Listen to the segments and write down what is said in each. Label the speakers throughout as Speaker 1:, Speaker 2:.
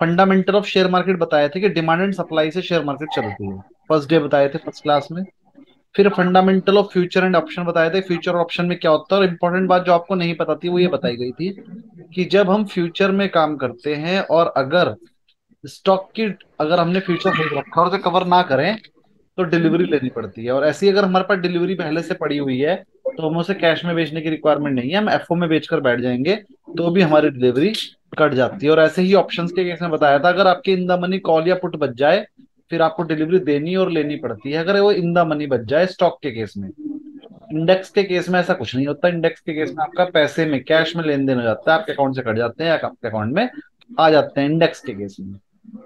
Speaker 1: Fundamental of share market बताए थे कि डिमांड एंड सप्लाई से शेयर मार्केट चलती है, फर्स्ट डे बताए थे फर्स्ट क्लास में। फिर fundamental of future and option बताए थे, फ्यूचर और ऑप्शन में क्या होता है, और इंपॉर्टेंट बात जो आपको नहीं पता थी वो ये बताई गई थी कि जब हम फ्यूचर में काम करते हैं और अगर स्टॉक की, अगर हमने फ्यूचर खरीद रखा और उसे कवर ना करें तो डिलीवरी लेनी पड़ती है। और ऐसी अगर हमारे पास डिलीवरी पहले से पड़ी हुई है तो हमें उसे कैश में बेचने की रिक्वायरमेंट नहीं है, हम एफओ में बेचकर बैठ जाएंगे तो भी हमारी डिलीवरी कट जाती है। और ऐसे ही ऑप्शंस के केस में बताया था, अगर आपके इन द मनी कॉल या पुट बच जाए फिर आपको डिलीवरी देनी और लेनी पड़ती है, अगर वो इन द मनी बच जाए स्टॉक के केस में। इंडेक्स के केस में ऐसा कुछ नहीं होता, इंडेक्स के केस में आपका पैसे में कैश में लेन देन हो जाता है, आपके अकाउंट से कट जाते हैं या आपके अकाउंट में आ जाते हैं इंडेक्स के केस में।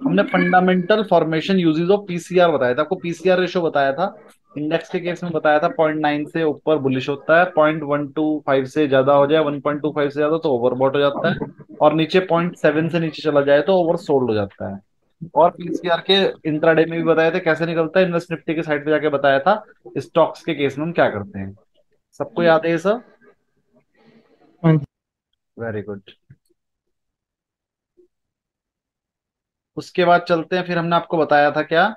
Speaker 1: हमने fundamental formation uses of PCR बताया था, आपको पीसीआर रेशो बताया था। इंडेक्स के केस में बताया था 0.9 से ऊपर बुलिश होता है, 0.125 से ज्यादा हो जाए, 1.25 से ज्यादा तो ओवरबॉट हो जाता है, और नीचे 0.7 से नीचे चला जाए तो ओवर सोल्ड हो जाता है। और पीसीआर के इंट्राडे में भी बताया था कैसे निकलता है, इन्वेस्ट निफ्टी के साइट पे जाके बताया था स्टॉक्स के केस में हम क्या करते हैं। सबको याद है ये सब?
Speaker 2: हाँ जी।
Speaker 1: Very good. उसके बाद चलते हैं, फिर हमने आपको बताया था क्या,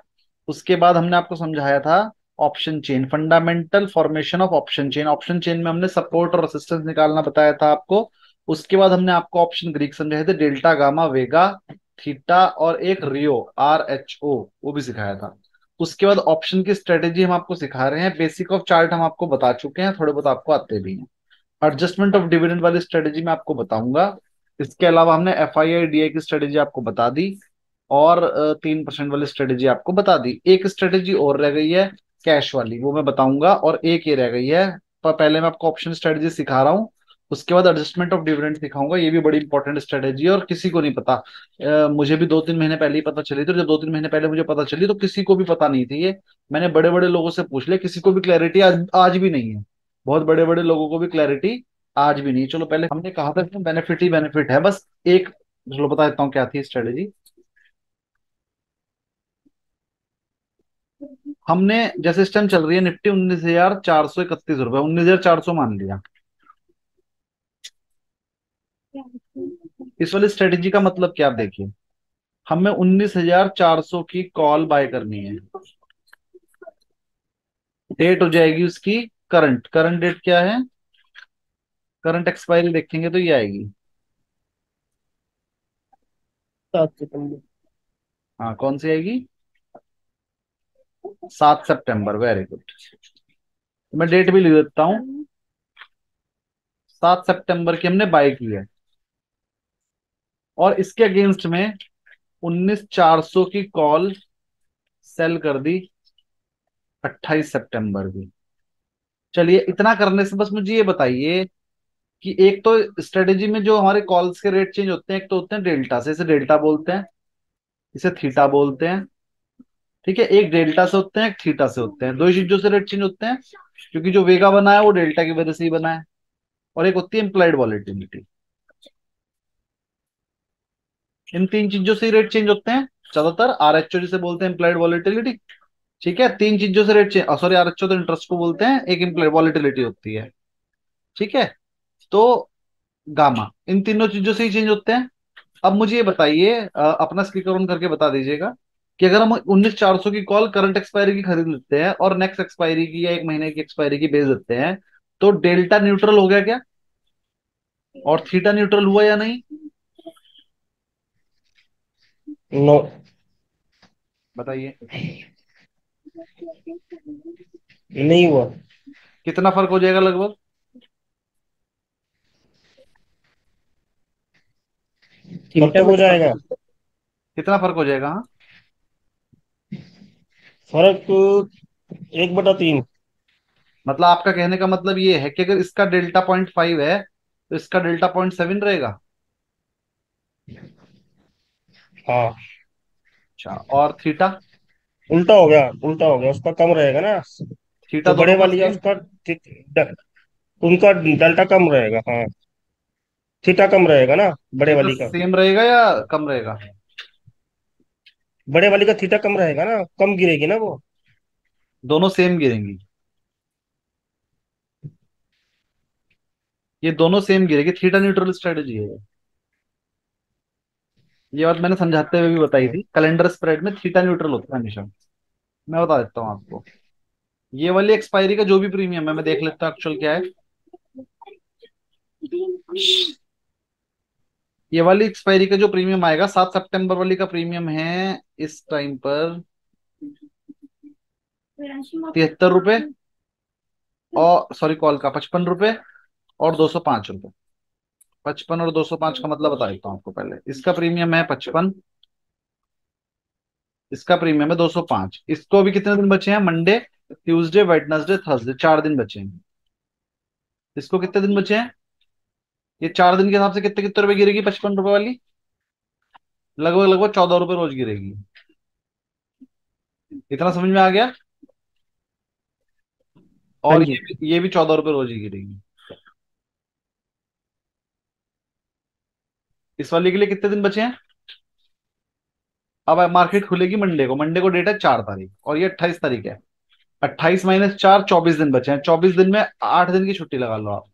Speaker 1: उसके बाद हमने आपको समझाया था option chain, fundamental formation of option chain. Option chain में हमने सपोर्ट और रेसिस्टेंस निकालना बताया था आपको। उसके बाद हमने आपको ऑप्शन ग्रीक समझाए थे, डेल्टा गामा वेगा थीटा और एक रियो RHO, वो भी सिखाया था। उसके बाद ऑप्शन की स्ट्रेटेजी हम आपको सिखा रहे हैं, बेसिक ऑफ चार्ट हम आपको बता चुके हैं, थोड़े बहुत आपको आते भी हैं। एडजस्टमेंट ऑफ डिविडेंड वाली स्ट्रेटेजी मैं आपको बताऊंगा। इसके अलावा हमने FII DI की स्ट्रेटेजी आपको बता दी, और 3% वाली स्ट्रेटेजी आपको बता दी। एक स्ट्रेटेजी और रह गई है कैश वाली, वो मैं बताऊंगा, और एक ये रह गई है, पर पहले मैं आपको ऑप्शन स्ट्रेटेजी सिखा रहा हूँ, उसके बाद एडजस्टमेंट ऑफ डिविडेंड सिखाऊंगा। ये भी बड़ी इंपॉर्टेंट स्ट्रेटेजी है और किसी को नहीं पता। मुझे भी 2-3 महीने पहले ही पता चली थी, जब 2-3 महीने पहले मुझे पता चली तो किसी को भी पता नहीं थी ये। मैंने बड़े बड़े लोगों से पूछ लिया, किसी को भी क्लैरिटी आज भी नहीं है। बहुत बड़े बड़े लोगों को भी क्लैरिटी आज भी नहीं। चलो पहले हमने कहा था कि बेनिफिट ही बेनिफिट है बस एक, चलो बता देता हूँ क्या थी स्ट्रेटेजी। हमने, जैसे इस टाइम चल रही है निफ्टी 19,431 रुपए, 19,400 मान लिया। इस वाली स्ट्रेटेजी का मतलब क्या, आप देखिए, हमें 19,400 की कॉल बाय करनी है। डेट हो जाएगी उसकी करंट, करंट डेट क्या है, करंट एक्सपायरी देखेंगे तो ये आएगी।
Speaker 2: 7 सितंबर।
Speaker 1: हाँ कौन सी आएगी, 7 सितंबर, वेरी गुड। मैं डेट भी लिख देता हूँ, 7 सितंबर की हमने बाय की है। और इसके अगेंस्ट में 19,400 की कॉल सेल कर दी 28 सितंबर की। चलिए इतना करने से बस मुझे ये बताइए कि एक तो स्ट्रेटेजी में जो हमारे कॉल्स के रेट चेंज होते हैं, एक तो होते हैं डेल्टा से, इसे डेल्टा बोलते हैं, इसे थीटा बोलते हैं। ठीक है, एक डेल्टा से होते हैं, एक थीटा से होते हैं, दो ही चीजों से रेट चेंज होते हैं, क्योंकि जो वेगा बना है वो डेल्टा की वजह से ही बना है। और एक होती है इम्प्लाइड वॉलेटिलिटी, इन तीन चीजों से ही रेट चेंज होते हैं ज्यादातर। RHO जिसे बोलते हैं इम्प्लाइड वॉलेटिलिटी। ठीक है, तीन चीजों से रेट चेंज, सॉरी RHO तो इंटरेस्ट को बोलते हैं, एक इम्प्लाइड वॉलेटिलिटी होती है। ठीक है, तो गामा, इन तीनों चीजों से ही चेंज होते हैं। अब मुझे ये बताइए, अपना स्पीकर ऑन करके बता दीजिएगा कि अगर हम 19,400 की कॉल करंट एक्सपायरी की खरीद लेते हैं और नेक्स्ट एक्सपायरी की या एक महीने की एक्सपायरी की बेच देते हैं, तो डेल्टा न्यूट्रल हो गया क्या, और थीटा न्यूट्रल हुआ या नहीं?
Speaker 2: नो।
Speaker 1: बताइए।
Speaker 2: नहीं हुआ।
Speaker 1: कितना फर्क हो जाएगा लगभग?
Speaker 2: ठीक
Speaker 1: सबसे
Speaker 2: ठाक हो
Speaker 1: बड़ी बात
Speaker 2: जाएगा।
Speaker 1: है, कितना फर्क हो जाएगा, हाँ?
Speaker 2: फर्क 1/3।
Speaker 1: मतलब आपका कहने का मतलब ये है कि अगर इसका डेल्टा 0.5 है तो इसका डेल्टा 0.7 रहेगा।
Speaker 2: हाँ।
Speaker 1: अच्छा, और थीटा?
Speaker 2: उल्टा हो गया, उल्टा हो गया, उसका कम रहेगा ना।
Speaker 1: थीटा
Speaker 2: जो बड़े
Speaker 1: दोनों का
Speaker 2: वाली है
Speaker 1: सेम?
Speaker 2: उसका उनका डेल्टा कम रहेगा, हाँ। थीटा कम रहेगा ना बड़े
Speaker 1: थीटा
Speaker 2: वाली का।
Speaker 1: सेम रहेगा या कम रहेगा?
Speaker 2: बड़े वाली का थीटा कम रहेगा ना, कम गिरेगी ना वो।
Speaker 1: दोनों सेम गिरेंगी, ये दोनों सेम गिरेगी, थीटा न्यूट्रल स्ट्रेटेजी है। ये बात मैंने समझाते हुए भी बताई थी, कैलेंडर स्प्रेड में थीटा न्यूट्रल होता है हमेशा। मैं बता देता हूँ आपको। ये वाली एक्सपायरी का जो भी प्रीमियम है, मैं देख लेता हूँ एक्चुअल क्या है। ये वाली एक्सपायरी का जो प्रीमियम आएगा 7 सितंबर वाली का प्रीमियम है इस टाइम पर 73 रुपए, और सॉरी कॉल का 55 रुपए और 205 रुपए। 55 और 205 का मतलब बता देता हूँ आपको। पहले इसका प्रीमियम है 55, इसका प्रीमियम है 205। इसको अभी कितने दिन बचे हैं? मंडे, ट्यूसडे, वेडनेसडे, थर्सडे, 4 दिन बचे हैं। इसको कितने दिन बचे हैं? ये 4 दिन के हिसाब से कितने कितने रुपए गिरेगी 55 रुपए वाली? लगभग लगभग 14 रुपए रोज गिरेगी। इतना समझ में आ गया?
Speaker 2: हाँ
Speaker 1: और
Speaker 2: जी।
Speaker 1: ये भी 14 रुपए रोज ही गिरेगी। इस वाली के लिए कितने दिन बचे हैं? अब मार्केट खुलेगी मंडे को। मंडे को डेट है 4 तारीख और ये 28 तारीख है। 28 - 4, 24 दिन बचे हैं। 24 दिन में 8 दिन की छुट्टी लगा लो आप।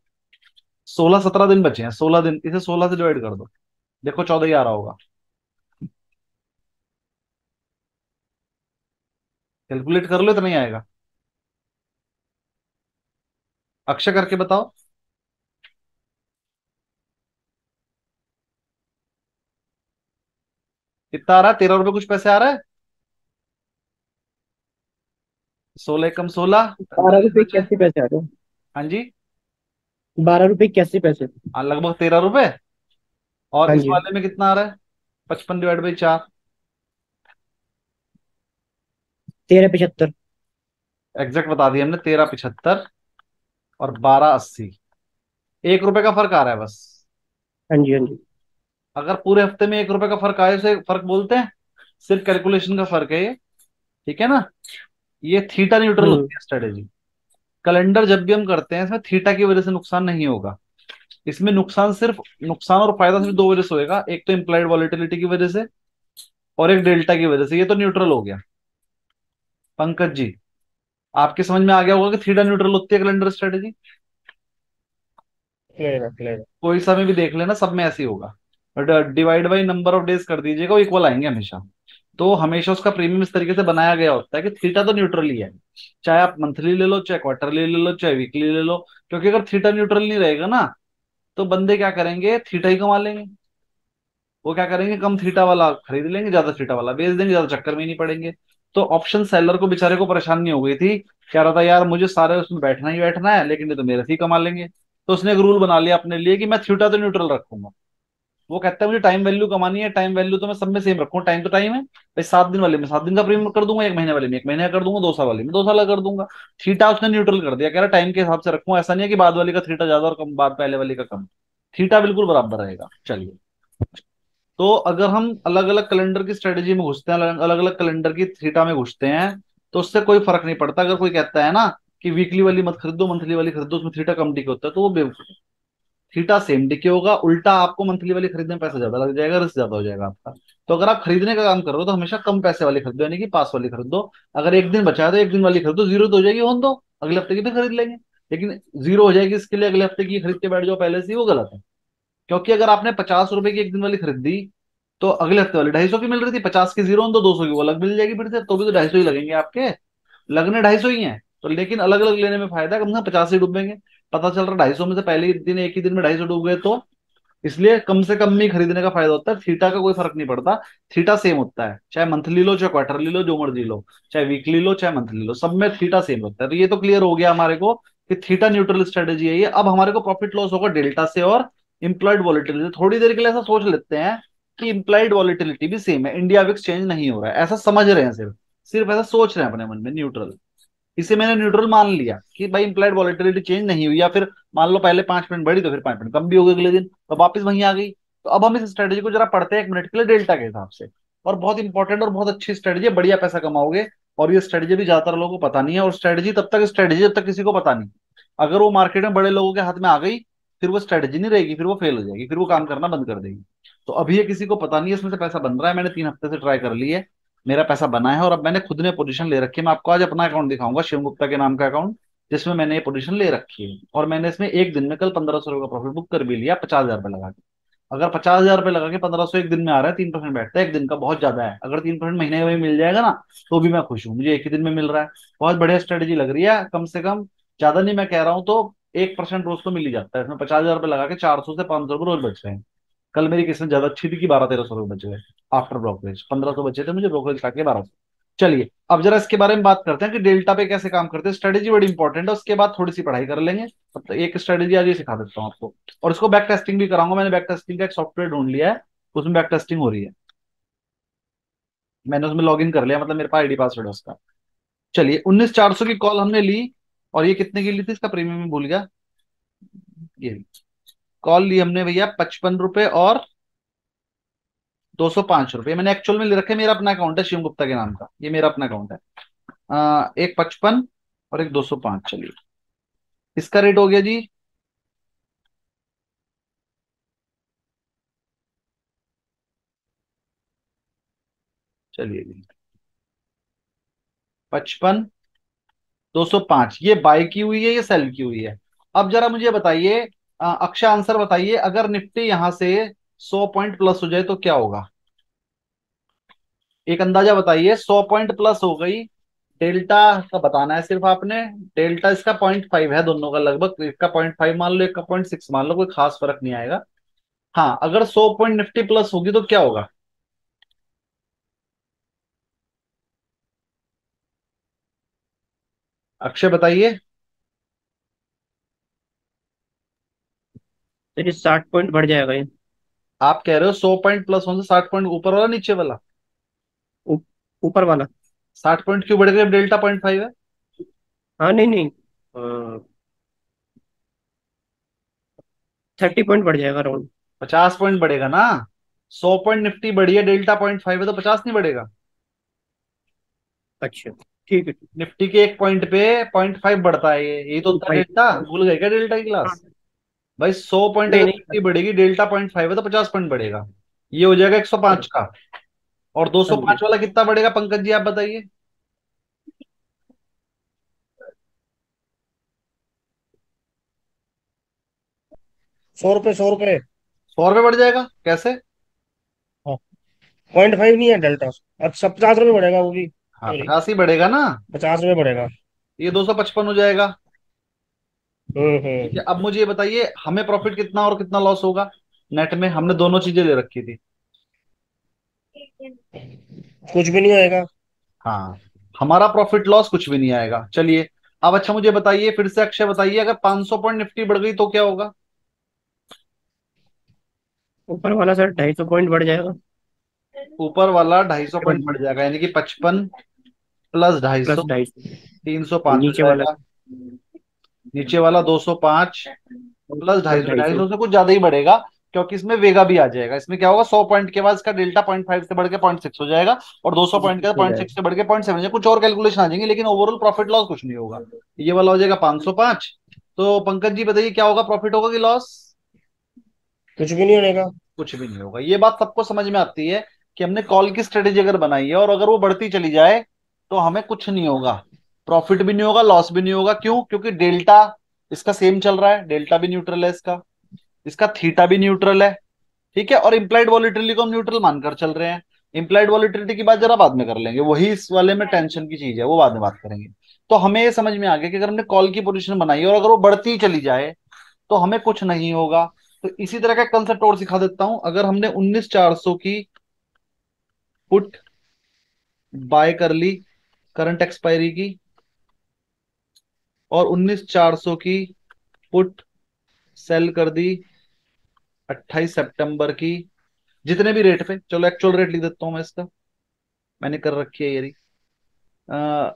Speaker 1: 16 17 दिन बचे हैं। 16 दिन, इसे 16 से डिवाइड कर दो, देखो 14 ही आ रहा होगा। कैलकुलेट कर लो, इतना ही आएगा। अक्षय करके बताओ कितना आ रहा है। 13 रुपए कुछ पैसे आ रहा है। 16 कम 16, 45
Speaker 2: ₹12
Speaker 1: बचे।
Speaker 2: 81 पैसे आ रहे हैं।
Speaker 1: हाँ जी।
Speaker 2: ₹12 81 पैसे।
Speaker 1: हाँ, लगभग 13 रुपए। और
Speaker 2: हाँ
Speaker 1: इस
Speaker 2: जी।
Speaker 1: वाले में कितना आ रहा है? 55 ÷ 4।
Speaker 2: 13,75।
Speaker 1: एग्जैक्ट बता दिया हमने, 13,75 और 12,80। 1 रुपए का फर्क आ रहा है बस।
Speaker 2: हाँ जी, हाँ जी।
Speaker 1: अगर पूरे हफ्ते में 1 रुपए का फर्क आए उसे फर्क बोलते हैं? सिर्फ कैलकुलेशन का फर्क है ये। ठीक है ना? ये थीटा न्यूट्रल
Speaker 2: हम्म।
Speaker 1: होती है स्ट्रेटेजी। कैलेंडर जब भी हम करते हैं, इसमें थीटा की वजह से नुकसान नहीं होगा। इसमें नुकसान और फायदा सिर्फ दो वजह से होएगा। एक तो इम्प्लाइड वॉलेटिलिटी की वजह से, और एक डेल्टा की वजह से। ये तो न्यूट्रल हो गया। पंकज जी, आपके समझ में आ गया होगा कि थीटा न्यूट्रल होती है कैलेंडर स्ट्रेटेजी।
Speaker 2: क्लियर है, क्लियर है।
Speaker 1: कोई सा में भी देख लेना, सब में ऐसे ही होगा। But divide by number of days कर दीजिएगा, वो इक्वल आएंगे हमेशा। तो हमेशा उसका प्रीमियम इस तरीके से बनाया गया होता है कि थीटा तो न्यूट्रल ही है। चाहे आप मंथली ले लो, चाहे क्वार्टरली ले लो, चाहे वीकली ले लो। क्योंकि अगर थीटा न्यूट्रल नहीं रहेगा ना, तो बंदे क्या करेंगे? थीटा ही कमा लेंगे। वो क्या करेंगे? कम थीटा वाला खरीद लेंगे, ज्यादा थीटा वाला बेच देंगे, ज्यादा चक्कर में ही नहीं पड़ेंगे। तो ऑप्शन सेलर को बेचारे को परेशानी हो गई थी। कह रहा था यार मुझे सारे उसमें बैठना ही बैठना है, लेकिन ये तो मेरे से ही कमा लेंगे। तो उसने एक रूल बना लिया अपने लिए कि मैं थीटा तो न्यूट्रल रखूंगा। वो कहता है मुझे टाइम वैल्यू कमानी है, टाइम वैल्यू तो मैं सब में सेम रखूँ। टाइम तो टाइम है भाई। 7 दिन वाले में 7 दिन का प्रीमियम कर दूंगा, 1 महीने वाले में 1 महीने का कर दूंगा, 2 साल वाले में 2 साल का कर दूंगा। थीटा उसने न्यूट्रल कर दिया, कह रहा टाइम के हिसाब से रखूँ। ऐसा नहीं है कि बाद वाली का थीटा ज्यादा और कम बाद पहले वाली का कम। थीटा बिल्कुल बराबर रहेगा। चलिए, तो अगर हम अलग अलग कैलेंडर की स्ट्रेटेजी में घुसते हैं, अलग अलग कैलेंडर की थीटा में घुसते हैं, तो उससे कोई फर्क नहीं पड़ता। अगर कोई कहता है ना कि वीकली वाली मत खरीदो, मंथली वाली खरीदो, उसमें थीटा कम टिके होता है, तो वो बेवकूफ है। थीटा सेम टिके होगा। उल्टा आपको मंथली वाली खरीदने में पैसा ज्यादा लग जाएगा, रिस्क ज्यादा हो जाएगा आपका। तो अगर आप खरीदने का काम कर रहे हो, तो हमेशा कम पैसे वाली खरीदो, यानी कि पास वाली खरीदो। अगर एक दिन बचा है तो एक दिन वाली खरीदो। जीरो तो हो जाएगी, होने दो, अगले हफ्ते की भी खरीद लेंगे। लेकिन जीरो हो जाएगी इसके लिए अगले हफ्ते की खरीद के बैठ जाओ पहले से ही, वो गलत है। क्योंकि अगर आपने 50 रुपए की एक दिन वाली खरीदी, तो अगले हफ्ते वाली 250 की मिल रही थी। 50 की जीरो, तो 200 की वो अलग मिल जाएगी फिर से, तो भी तो 250 ही लगेंगे आपके। लगने 250 ही हैं तो, लेकिन अलग अलग लेने में फायदा है, कम से कम 50 ही डूबेंगे। पता चल रहा 250 में से पहले ही दिन, एक ही दिन में 250 डूब गए तो। इसलिए कम से कम में ही खरीदने का फायदा होता है। थीटा का कोई फर्क नहीं पड़ता। थीटा सेम होता है, चाहे मंथली लो, चाहे क्वार्टरली लो, जो मर्जी लो। चाहे वीकली लो, चाहे मंथली लो, सब में थीटा सेम होता है। तो ये तो क्लियर हो गया हमारे को कि थीटा न्यूट्रल स्ट्रेटेजी है ये। अब हमारे को प्रॉफिट लॉस होगा डेल्टा से और इम्प्लॉयड वॉलिटिलिटी। थोड़ी देर के लिए ऐसा सोच लेते हैं कि इम्प्लॉयड वॉलिटिलिटी भी सेम है, इंडिया विक्स चेंज नहीं हो रहा है, ऐसा समझ रहे हैं। सिर्फ सिर्फ ऐसा सोच रहे हैं अपने मन में, न्यूट्रल। इसे मैंने न्यूट्रल मान लिया कि भाई इंप्लाइड वॉलेटिलिटी चेंज नहीं हुई, या फिर मान लो पहले 5 मिनट बढ़ी तो फिर 5 मिनट कम भी हो गई अगले दिन, तो वापस वहीं आ गई। तो अब हम इस स्ट्रेटेजी को जरा पढ़ते हैं 1 मिनट के लिए डेल्टा के हिसाब से। और बहुत इंपॉर्टेंट और बहुत अच्छी स्ट्रेटेजी है, बढ़िया पैसा कमाओगे। और ये स्ट्रेटेजी भी ज्यादातर लोगों को पता नहीं है। और स्ट्रेटेजी जब तक किसी को पता नहीं, अगर वो मार्केट में बड़े लोगों के हाथ में आ गई, फिर वो स्ट्रेटेजी नहीं रहेगी, फिर वो फेल हो जाएगी, फिर वो काम करना बंद कर देगी। तो अभी ये किसी को पता नहीं है, इसमें से पैसा बन रहा है। मैंने 3 हफ्ते से ट्राई कर ली है, मेरा पैसा बना है। और अब मैंने खुद ने पोजीशन ले रखी है। मैं आपको आज अपना अकाउंट दिखाऊंगा, शिव गुप्ता के नाम का अकाउंट, जिसमें मैंने ये पोजीशन ले रखी है। और मैंने इसमें एक दिन में कल 1500 रुपये का प्रॉफिट बुक कर भी लिया, 50,000 रुपये लगा के। अगर 50,000 रुपये लगा के 1500 एक दिन में आ रहा है, 3% बैठता है एक दिन का, बहुत ज्यादा है। अगर 3% महीने में मिल जाएगा ना, तो भी मैं खुश हूँ, मुझे एक ही दिन में मिल रहा है। बहुत बढ़िया स्ट्रेटेजी लग रही है, कम से कम ज्यादा नहीं मैं कह रहा हूँ, तो 1% रोज तो मिल ही जाता है इसमें। 50,000 रुपये लगा के 400 से 500 रुपये रोज बच रहे हैं। कल मेरी किस्मत ज्यादा अच्छी थी कि 1200-1300 रुपये बच गए। आफ्टर ब्रोकरेज 1500 बचे थे मुझे, ब्रोकरेज खा के 1200। चलिए अब जरा इसके बारे में बात करते हैं कि डेल्टा पे कैसे काम करते हैं। स्ट्रेटेजी बड़ी इंपॉर्टेंट है, उसके बाद थोड़ी सी पढ़ाई कर लेंगे। मतलब एक स्ट्रेटेजी आज ये सिखा देता हूँ आपको, और इसको बैक टेस्टिंग भी कराऊंगा। मैंने बैक टेस्टिंग का एक सॉफ्टवेयर ढूंढ लिया है, उसमें बैक टेस्टिंग हो रही है। मैंने उसमें लॉग इन कर लिया, मतलब मेरे पास आईडी पासवर्ड है उसका। चलिए 19,400 की कॉल हमने ली, और ये कितने की ली थी, इसका प्रीमियम में भूल गया। ये कॉल ली हमने भैया 55 रुपए और 205 रुपये। मैंने एक्चुअल में ले रखे, मेरा अपना अकाउंट है शिवम गुप्ता के नाम का, ये मेरा अपना अकाउंट है। एक 55 और एक 205। चलिए इसका रेट हो गया जी, चलिए जी 55, 205। ये बाय की हुई है, ये सेल की हुई है। अब जरा मुझे बताइए, अक्षय आंसर बताइए, अगर निफ्टी यहां से 100 पॉइंट प्लस हो जाए तो क्या होगा। एक अंदाजा बताइए, 100 पॉइंट प्लस हो गई, डेल्टा का बताना है सिर्फ आपने। डेल्टा इसका 0.5 है दोनों का लगभग, एक का 0.5 मान लो, एक का 0.6 मान लो, कोई खास फर्क नहीं आएगा। हाँ अगर 100 पॉइंट निफ्टी प्लस होगी तो क्या होगा। अक्षय बताइए।
Speaker 3: तो ये 60 पॉइंट बढ़ जाएगा ये।
Speaker 1: आप कह रहे हो 100 पॉइंट प्लस होने से 60 पॉइंट, ऊपर वाला नीचे वाला।
Speaker 3: ऊ- ऊपर वाला।
Speaker 1: 60 पॉइंट क्यों बढ़ेगा जब डेल्टा 0.5 है।
Speaker 3: हाँ नहीं नहीं, 30 पॉइंट बढ़ जाएगा राउंड।
Speaker 1: 50 पॉइंट बढ़ेगा ना। 100 पॉइंट निफ्टी बढ़ी है, डेल्टा 0.5 है, तो 50 नहीं बढ़ेगा।
Speaker 3: अच्छा ठीक है।
Speaker 1: निफ्टी के एक पॉइंट पे 0.5 बढ़ता है, ये यही तो होता है
Speaker 3: फाइव।
Speaker 1: डेल्टा। भूल गए क्या डेल्टा की
Speaker 3: हाँ।
Speaker 1: क्लास। भाई 100 पॉइंट
Speaker 3: नहीं
Speaker 1: अगर
Speaker 3: नहीं।
Speaker 1: निफ्टी बढ़ेगी, डेल्टा 0.5 है, तो 50 पॉइंट बढ़ेगा। ये हो जाएगा 105 का। और
Speaker 3: हाँ जी।
Speaker 1: 205 वाला कितना बढ़ेगा पंकज जी, आप बताइए।
Speaker 2: 100 रुपये, 100 रुपये।
Speaker 1: 100 रुपये बढ़ जाएगा कैसे।
Speaker 2: हाँ, 0.5 नहीं है डेल्टा। अच्छा, 50 रुपये बढ़ेगा वो भी,
Speaker 1: हाँ
Speaker 2: सॉरी।
Speaker 1: 50 ही बढ़ेगा ना।
Speaker 2: 50 रुपये बढ़ेगा।
Speaker 1: ये 255 हो जाएगा। ठीक है,
Speaker 2: हम्म।
Speaker 1: अब मुझे ये बताइए हमें प्रॉफिट कितना और कितना लॉस होगा नेट में। हमने दोनों चीजें ले रखी थी।
Speaker 2: कुछ भी नहीं आएगा।
Speaker 1: हाँ हमारा प्रॉफिट लॉस कुछ भी नहीं आएगा। चलिए अब अच्छा मुझे बताइए, फिर से अक्षय बताइए, अगर 500 पॉइंट निफ्टी बढ़ गई तो क्या होगा।
Speaker 3: ऊपर वाला सर 250 पॉइंट बढ़ जाएगा।
Speaker 1: ऊपर वाला 250 पॉइंट बढ़ जाएगा, यानी कि 55 प्लस 250,
Speaker 3: प्लस 250।
Speaker 1: 305 हो
Speaker 3: नीचे वाला
Speaker 1: जाएगा। नीचे वाला 205 प्लस
Speaker 3: प्लस
Speaker 1: 250,
Speaker 3: 250।
Speaker 1: 250 से कुछ ज्यादा ही बढ़ेगा, क्योंकि इसमें वेगा भी आ जाएगा। इसमें क्या होगा, 100 पॉइंट के बाद इसका डेल्टा 0.5 से बढ़ के 0.6 हो जाएगा, और 200 पॉइंट के बाद
Speaker 3: हो
Speaker 1: 0.6
Speaker 3: जाएगा।
Speaker 1: से बढ़ के 0.7 हो जाएगा। कुछ और कैलकुलेशन आ जाएंगे, लेकिन ओवरऑल प्रॉफिट लॉस कुछ नहीं होगा। ये वाला हो जाएगा 505। तो पंकज जी बताइए क्या होगा, प्रॉफिट होगा कि लॉस।
Speaker 2: कुछ भी नहीं होनेगा।
Speaker 1: कुछ भी नहीं होगा। ये बात सबको समझ में आती है कि हमने कॉल की स्ट्रेटेजी अगर बनाई है, और अगर वो बढ़ती चली जाए तो हमें कुछ नहीं होगा। प्रॉफिट भी नहीं होगा, लॉस भी नहीं होगा। क्यों, क्योंकि डेल्टा इसका सेम चल रहा है, डेल्टा भी न्यूट्रल है इसका, इसका थीटा भी न्यूट्रल है। ठीक है, और इम्प्लाइड वॉलिटिलिटी को हम न्यूट्रल मानकर चल रहे हैं। इम्प्लाइड वॉलिटिलिटी की बात जरा बाद में कर लेंगे, वही इस वाले में टेंशन की चीज है, वो बाद में बात करेंगे। तो हमें ये समझ में आ गया कि अगर हमने कॉल की पोजीशन बनाई है और अगर वो बढ़ती ही चली जाए तो हमें कुछ नहीं होगा। तो इसी तरह का कंसेप्ट और सिखा देता हूं। अगर हमने 19,400 की पुट बाय कर ली करंट एक्सपायरी की, और 19,400 की पुट सेल कर दी 28 सितंबर की, जितने भी रेट पे, चलो एक्चुअल रेट लिख देता हूं मैं इसका, मैंने कर रखी है ये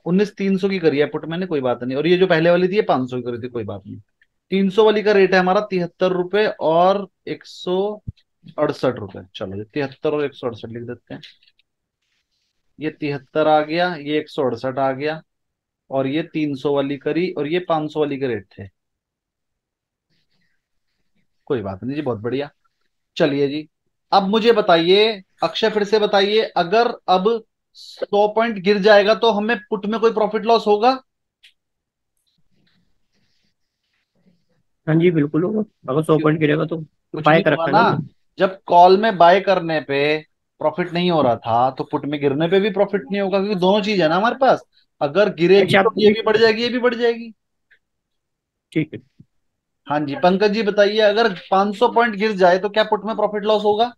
Speaker 1: 19,300 की करी है पुट मैंने, कोई बात नहीं। और ये जो पहले वाली थी ये 500 की करी थी, कोई बात नहीं। 300 वाली का रेट है हमारा 73 रुपए और 168 रुपए। चलो ये 73 और 168 लिख देते हैं। ये 73 आ गया, ये 168 आ गया, और ये 300 वाली करी, और ये 500 वाली के रेट थे। कोई बात नहीं जी, बहुत बढ़िया। चलिए जी अब मुझे बताइए, अक्षय फिर से बताइए, अगर अब 100 पॉइंट गिर जाएगा तो हमें पुट में कोई प्रॉफिट लॉस होगा।
Speaker 3: हाँ जी बिल्कुल होगा। अगर 100 पॉइंट गिरेगा तो
Speaker 1: कुछ
Speaker 3: बाय
Speaker 1: नहीं
Speaker 3: कर
Speaker 1: होगा
Speaker 3: रखा है
Speaker 1: ना।
Speaker 3: ना हमने।
Speaker 1: जब कॉल में बाय करने पे प्रॉफिट नहीं हो रहा था तो पुट में गिरने पे भी प्रॉफिट नहीं होगा, क्योंकि दोनों चीज है ना हमारे पास। अगर गिरेगी
Speaker 3: अच्छा
Speaker 1: तो
Speaker 3: आप
Speaker 1: ये भी बढ़ जाएगी, ये भी बढ़ जाएगी।
Speaker 3: ठीक है।
Speaker 1: हाँ जी, पंकज जी बताइए, अगर 500 पॉइंट गिर जाए तो क्या पुट में प्रॉफिट लॉस होगा?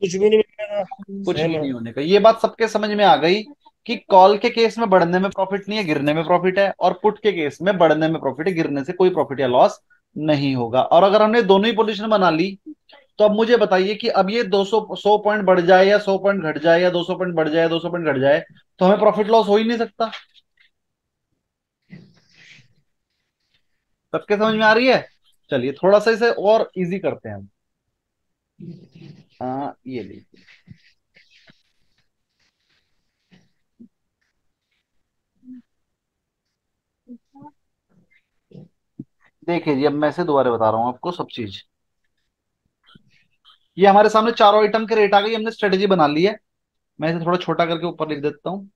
Speaker 2: कुछ भी नहीं मिलेगा।
Speaker 1: कुछ
Speaker 2: सेम
Speaker 1: भी
Speaker 2: है।
Speaker 1: नहीं होने का। ये बात सबके समझ में आ गई कि कॉल के केस में बढ़ने में प्रॉफिट नहीं है, गिरने में प्रॉफिट है, और पुट के केस में बढ़ने में प्रॉफिट है, गिरने से कोई प्रॉफिट या लॉस नहीं होगा। और अगर हमने दोनों ही पोजीशन बना ली, तो अब मुझे बताइए कि अब ये 100 पॉइंट बढ़ जाए या 100 पॉइंट घट जाए, या 200 पॉइंट बढ़ जाए 200 पॉइंट घट जाए, तो हमें प्रॉफिट लॉस हो ही नहीं सकता। सबके समझ में आ रही है? चलिए थोड़ा सा इसे और इजी करते हैं हम। ये लीजिए। देखिए जी, अब मैं से दोबारा बता रहा हूँ आपको सब चीज। ये हमारे सामने चारों आइटम के रेट आ गई, हमने स्ट्रेटेजी बना ली है। मैं इसे थोड़ा छोटा करके ऊपर लिख देता हूँ।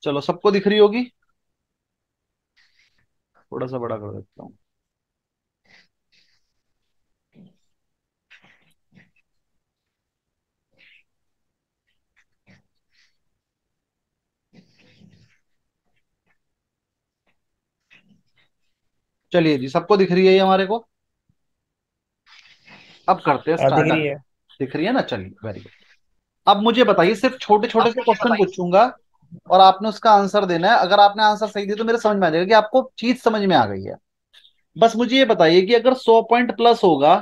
Speaker 1: चलो, सबको दिख रही होगी। थोड़ा सा बड़ा कर देता हूँ। चलिए जी, सबको दिख रही है ये हमारे को। अब करते हैं
Speaker 2: दिख
Speaker 1: स्टार्ट।
Speaker 2: रही है।
Speaker 1: दिख रही है ना? चलिए, वेरी गुड। अब मुझे बताइए, सिर्फ छोटे छोटे
Speaker 2: अब
Speaker 1: से
Speaker 2: मुझे
Speaker 1: क्वेश्चन
Speaker 2: बताइए।
Speaker 1: पूछूंगा और आपने उसका आंसर देना है। अगर आपने आंसर सही दिया तो मेरे समझ में आ जाएगा कि आपको चीज समझ में आ गई है। बस मुझे ये बताइए कि अगर 100 पॉइंट प्लस होगा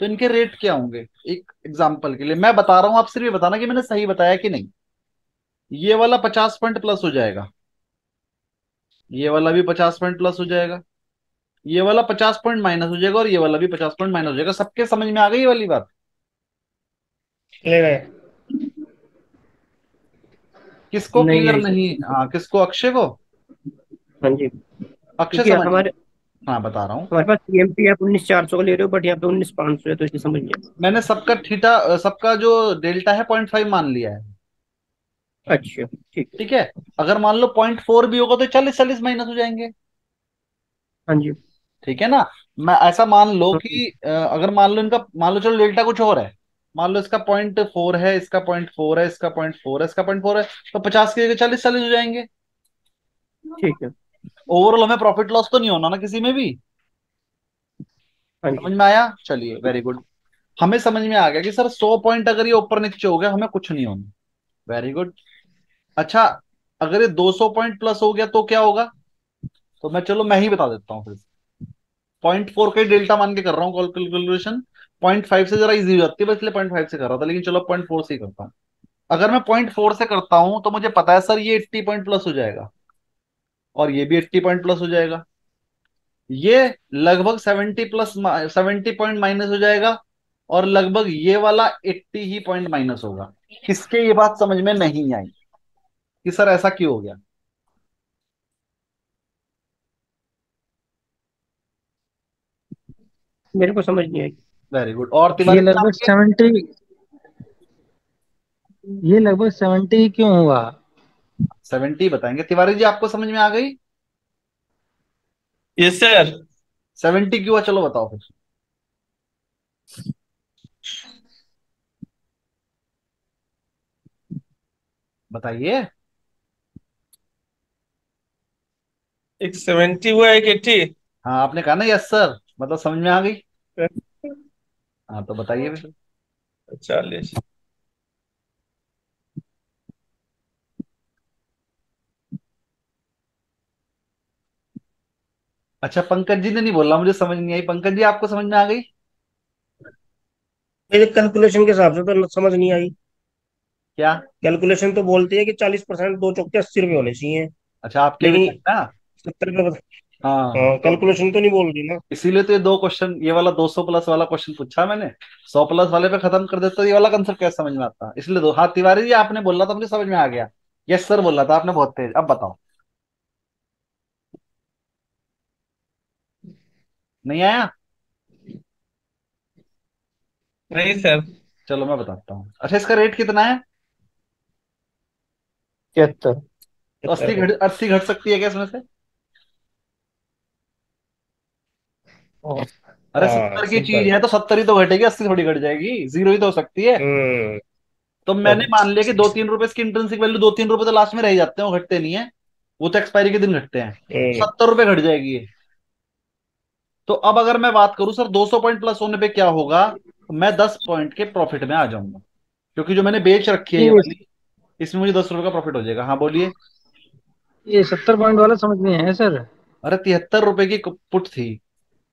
Speaker 1: तो इनके रेट क्या होंगे। एक एग्जांपल के लिए मैं बता रहा हूं, आप सिर्फ ये बताना कि मैंने सही बताया कि नहीं। ये वाला 50 पॉइंट प्लस हो जाएगा, ये वाला भी 50 पॉइंट प्लस हो जाएगा, ये वाला 50 पॉइंट माइनस हो जाएगा, और ये वाला भी 50 पॉइंट माइनस हो जाएगा। सबके समझ में आ गई ये वाली बात?
Speaker 2: ले गए।
Speaker 1: किसको
Speaker 3: नहीं
Speaker 1: क्लियर
Speaker 3: आई
Speaker 1: नहीं?
Speaker 3: सर।
Speaker 1: हाँ, किसको? अक्षय को?
Speaker 3: हाँ जी।
Speaker 1: अक्षय
Speaker 3: क्योंकि
Speaker 1: समझ गया।
Speaker 3: हमारे
Speaker 1: हाँ, बता रहा हूँ।
Speaker 3: हमारे पास सीएमपी आप 19,400 का ले रहे हो, बट यहाँ पे 19,500 है, तो इसलिए समझ गया।
Speaker 1: मैंने सबका थीटा, सबका जो डेल्टा है 0.5 मान लिया है।
Speaker 3: अच्छा ठीक है।
Speaker 1: ठीक है। अगर मान लो 0.4 भी होगा तो 40 40 माइनस हो जाएंगे।
Speaker 3: हाँ जी।
Speaker 1: ठीक है ना? मैं ऐसा मान लो
Speaker 3: हाँ
Speaker 1: कि अगर मान लो इनका, मान लो चलो डेल्टा कुछ और है। मान लो इसका 0.4 है, इसका 0.4 है, इसका 0.4 है, इसका 0.4 है, तो 50 की जगह 40 40 हो जाएंगे।
Speaker 3: ठीक है।
Speaker 1: ओवरऑल हमें प्रॉफिट लॉस तो नहीं होना ना किसी में भी।
Speaker 3: हाँ जी।
Speaker 1: समझ में आया? चलिए, वेरी गुड। हमें समझ में आ गया कि सर 100 पॉइंट अगर ये ऊपर नीचे हो गया हमें कुछ नहीं होना। Very good. अच्छा, अगर ये 200 पॉइंट प्लस हो गया तो क्या होगा? तो मैं, चलो मैं ही बता देता हूँ फिर। 0.4 का ही डेल्टा मान के कर रहा हूँ कैलकुलेशन। 0.5 से जरा इजी हो जाती है बस, इसलिए 0.5 से कर रहा था, लेकिन चलो 0.4 से ही करता हूँ। अगर मैं 0.4 से करता हूँ तो मुझे पता है सर ये 80 पॉइंट प्लस हो जाएगा, और ये भी 80 पॉइंट प्लस हो जाएगा। ये लगभग 70 प्लस 70 पॉइंट माइनस हो जाएगा, और लगभग ये वाला 80 ही पॉइंट माइनस होगा। किसके ये बात समझ में नहीं आई कि सर ऐसा क्यों हो गया?
Speaker 3: मेरे को समझ नहीं आई।
Speaker 1: Very good. और
Speaker 4: ये
Speaker 1: तिवारी जी
Speaker 4: लगभग
Speaker 1: आपके?
Speaker 4: 70, ये लगभग 70 क्यों हुआ?
Speaker 1: 70 बताएंगे। तिवारी जी आपको समझ में आ गई?
Speaker 5: Yes sir.
Speaker 1: 70 क्यों हुआ, चलो बताओ फिर। बताइए।
Speaker 5: एक 70 हुआ, एक 80।
Speaker 1: हाँ, आपने कहा ना यस सर, मतलब समझ में आ गई। हाँ, तो बताइए फिर।
Speaker 5: 40।
Speaker 1: अच्छा, पंकज जी ने नहीं बोला, मुझे समझ नहीं आई। पंकज जी आपको समझ में आ गई?
Speaker 2: मेरे कैलकुलेशन के हिसाब से तो समझ नहीं आई।
Speaker 1: क्या?
Speaker 2: कैलकुलेशन तो बोलती है कि 40%, 2 चौके 80 रुपये होने चाहिए।
Speaker 1: अच्छा, आपके भी
Speaker 2: लेकिन
Speaker 1: है ना?
Speaker 2: 70 रुपये
Speaker 1: हाँ,
Speaker 2: हाँ,
Speaker 1: तो
Speaker 2: कैलकुलेशन तो नहीं बोल रही ना।
Speaker 1: इसीलिए तो ये दो क्वेश्चन, ये वाला 200 प्लस वाला क्वेश्चन पूछा मैंने। 100 प्लस वाले पे खत्म कर देते तो ये वाला कंसेप्ट कैसे समझ में आता, इसलिए दो। हाँ, तिवारी जी आपने बोला था मुझे समझ में आ गया। यस सर बोला था आपने, बहुत तेज। अब बताओ। नहीं आया?
Speaker 5: नहीं सर।
Speaker 1: चलो मैं बताता हूँ। अच्छा, इसका रेट कितना है?
Speaker 3: 73।
Speaker 1: तो 80 घट, 80 घट सकती है क्या इसमें से?
Speaker 4: ओ,
Speaker 1: अरे
Speaker 2: हाँ
Speaker 1: 70 की चीज
Speaker 2: सिंपल।
Speaker 1: है तो 70 ही तो घटेगी, 80 थोड़ी घट जाएगी, जीरो ही तो हो सकती है।
Speaker 2: हम्म।
Speaker 1: तो मैंने
Speaker 2: अब
Speaker 1: मान लिया कि 2-3 रुपए इसकी इंट्रिंसिक वैल्यू, 2-3 रुपए तो लास्ट में रह ही जाते हैं, वो घटते नहीं है, वो तो एक्सपायरी के दिन घटते हैं।
Speaker 2: हम्म,
Speaker 1: 70 रुपए घट जाएगी ये। तो अब अगर मैं बात करूं सर 200 पॉइंट प्लस होने पे क्या होगा, तो मैं 10 पॉइंट के प्रॉफिट में आ जाऊंगा, क्योंकि जो मैंने बेच रखी है ये
Speaker 4: ये
Speaker 1: वाली, इसमें मुझे 10 रुपए का प्रॉफिट हो जाएगा। हाँ बोलिए।
Speaker 4: ये 70 पॉइंट वाला समझ में है सर।
Speaker 1: अरे 73 रुपए की पुट थी,